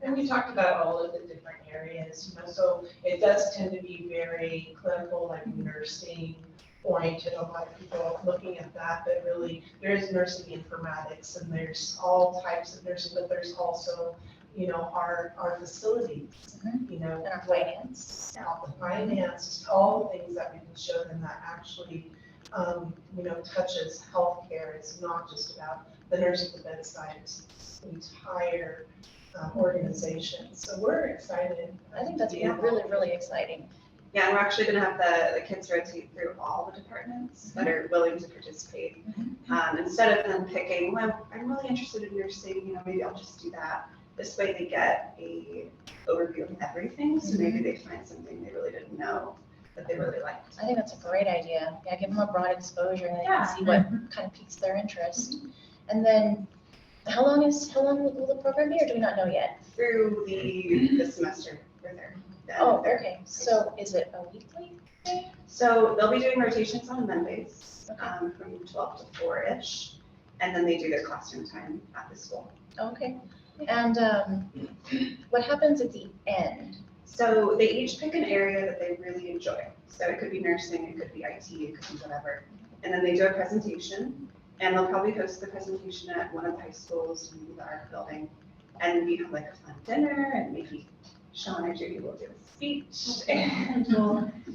D: And we talked about all of the different areas, so it does tend to be very clinical, like nursing oriented, a lot of people looking at that, but really there is nursing informatics and there's all types of nursing, but there's also, our facilities,
B: And our finance.
D: the finance, all the things that we can show them that actually, touches healthcare. It's not just about the nurse at the bedside, it's the entire organization. So we're excited.
B: I think that's really, really exciting.
N: Yeah, and we're actually going to have the kids rotate through all the departments that are willing to participate. Instead of them picking, well, I'm really interested in nursing, maybe I'll just do that. This way they get a overview of everything, so maybe they find something they really didn't know that they really liked.
B: I think that's a great idea. Yeah, give them a broad exposure and they can see what kind of piques their interest. And then, how long will the program be, or do we not know yet?
N: Through the semester we're there.
B: Oh, okay. So is it a weekly thing?
N: So they'll be doing rotations on Mondays, from 12 to 4-ish, and then they do their classroom time at the school.
B: Okay. And what happens at the end?
N: So they each pick an area that they really enjoy. So it could be nursing, it could be IT, it could be whatever. And then they do a presentation, and they'll probably host the presentation at one of the high schools, maybe the art building. And we have like a fun dinner, and maybe Sean or Judy will do a speech, and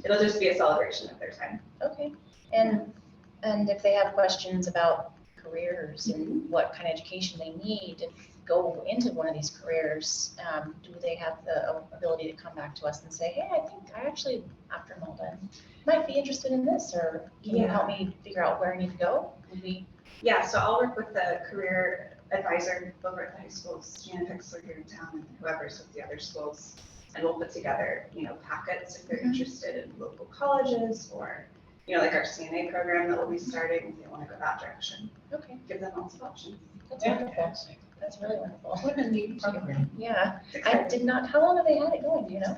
N: it'll just be a celebration of their time.
B: Okay. And if they have questions about careers and what kind of education they need to go into one of these careers, do they have the ability to come back to us and say, hey, I think I actually, after I'm all done, might be interested in this, or can you help me figure out where I need to go?
N: Yeah, so I'll work with the career advisor over at the high schools, Gina Pixler here in town, and whoever's with the other schools, and we'll put together, packets if they're interested in local colleges, or, like our CNA program that will be starting, if they want to go that direction.
B: Okay.
N: Give them lots of options.
B: That's wonderful. That's really wonderful.
G: What a neat program.
B: Yeah, I did not, how long have they had it going, do you know?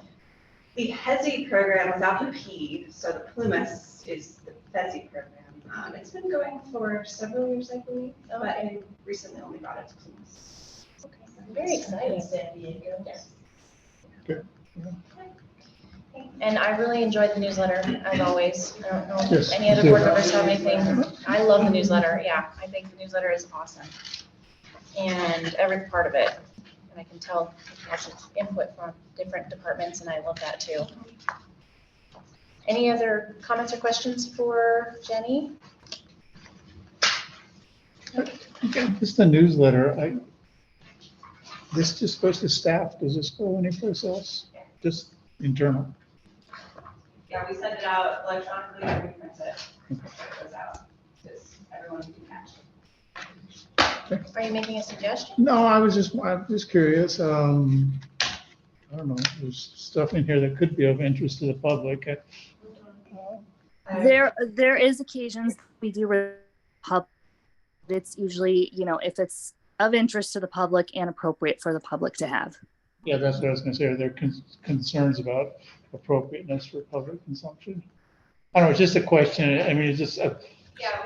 N: The HESI program without the P, so the Plumas is the FESI program. It's been going for several years, I believe, but I recently only brought it to Plumas.
B: Okay. Very exciting.
D: San Diego.
N: Yes.
E: Good.
B: And I really enjoyed the newsletter, as always. I don't know if
E: Yes,
B: any other
E: me
B: board
E: too.
B: members have anything. I love the newsletter. Yeah, I think the newsletter is awesome. And every part of it. And I can tell it has input from different departments, and I love that too. Any other comments or questions for Jenny?
E: Just the newsletter, this just goes to staff. Does this go anyplace else? Just internal?
N: Yeah, we send it out electronically and we print it. It goes out, because everyone can catch it.
B: Are you making a suggestion?
E: No, I'm just curious. I don't know, there's stuff in here that could be of interest to the public.
O: There is occasions we do with pub. It's usually, if it's of interest to the public and appropriate for the public to have.
E: Yeah, that's what I was gonna say. Are there concerns about appropriateness for public consumption? I don't know, it's just a question. I mean, it's just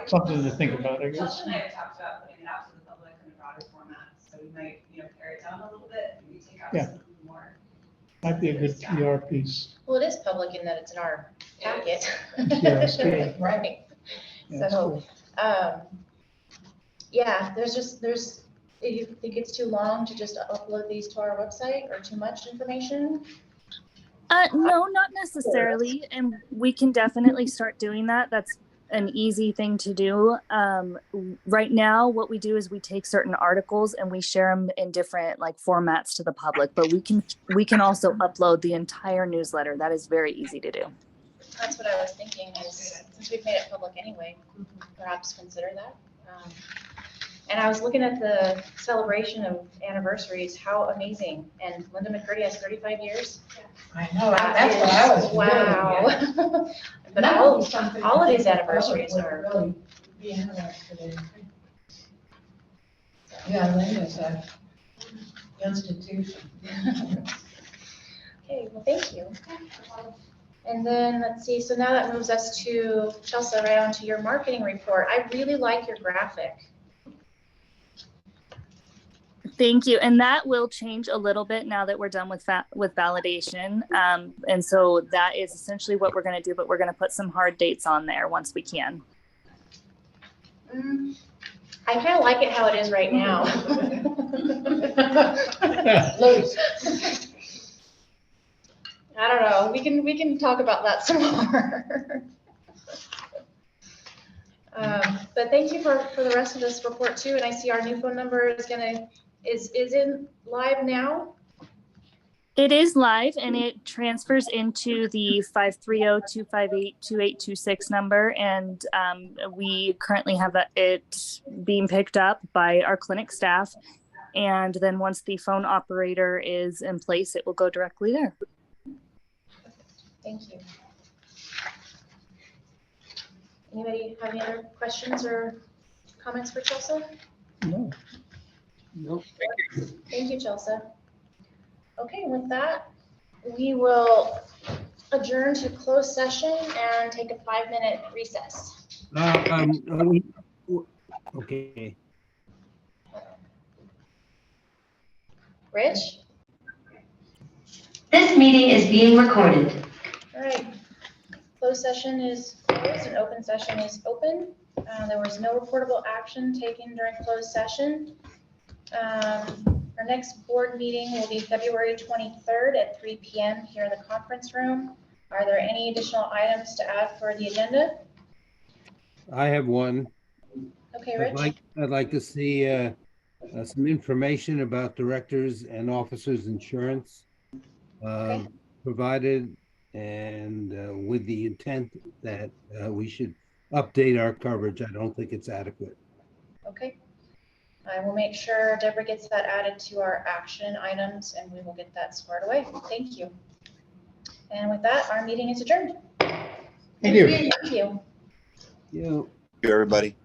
E: something to think about, I guess.
N: Justin and I have talked about putting it out to the public in a broader format, so we might, pare it down a little bit, maybe take out
E: Yeah.
N: some more.
E: Might be a good PR piece.
B: Well, it is public in that it's in our packet.
E: Yeah, it's true.
B: Right.
E: Yeah, it's
B: So,
E: cool.
B: yeah, if you think it's too long to just upload these to our website or too much information?
O: No, not necessarily. And we can definitely start doing that. That's an easy thing to do. Right now, what we do is we take certain articles and we share them in different formats to the public, but we can also upload the entire newsletter. That is very easy to do.
B: That's what I was thinking is, since we've made it public anyway, perhaps consider that. And I was looking at the celebration of anniversaries, how amazing. And Linda McCurdy has 35 years.
G: I know, that's what I was.
B: Wow. But all of these anniversaries are.
G: Really be interested in. Yeah, Linda's a institution.
B: Okay, well, thank you. And then, let's see, so now that moves us to, Chelsea, right on to your marketing report. I really like your graphic.
O: Thank you. And that will change a little bit now that we're done with validation. And so that is essentially what we're going to do, but we're going to put some hard dates on there once we can.
B: I kind of like it how it is right now. I don't know. We can talk about that some more. But thank you for the rest of this report too. And I see our new phone number is in live now.
O: It is live and it transfers into the 530-258-2826 number. And we currently have it being picked up by our clinic staff. And then once the phone operator is in place, it will go directly there.
B: Thank you. Anybody have any other questions or comments for Chelsea?
E: No.
C: Nope.
B: Thank you, Chelsea. Okay, with that, we will adjourn to closed session and take a 5-minute recess.
C: Okay.
B: Rich?
A: This meeting is being recorded.
B: All right. Closed session is closed and open session is open. There was no reportable action taken during closed session. Our next board meeting will be February 23rd at 3 p.m. here in the conference room. Are there any additional items to add for the agenda?
C: I have one.
B: Okay, Rich?
C: I'd like to see some information about directors and officers insurance provided, and with the intent that we should update our coverage. I don't think it's adequate.
B: Okay. I will make sure Deborah gets that added to our action items and we will get that squared away. Thank you. And with that, our meeting is adjourned.
E: Thank you.
B: Thank you.
C: Yeah.
K: Everybody.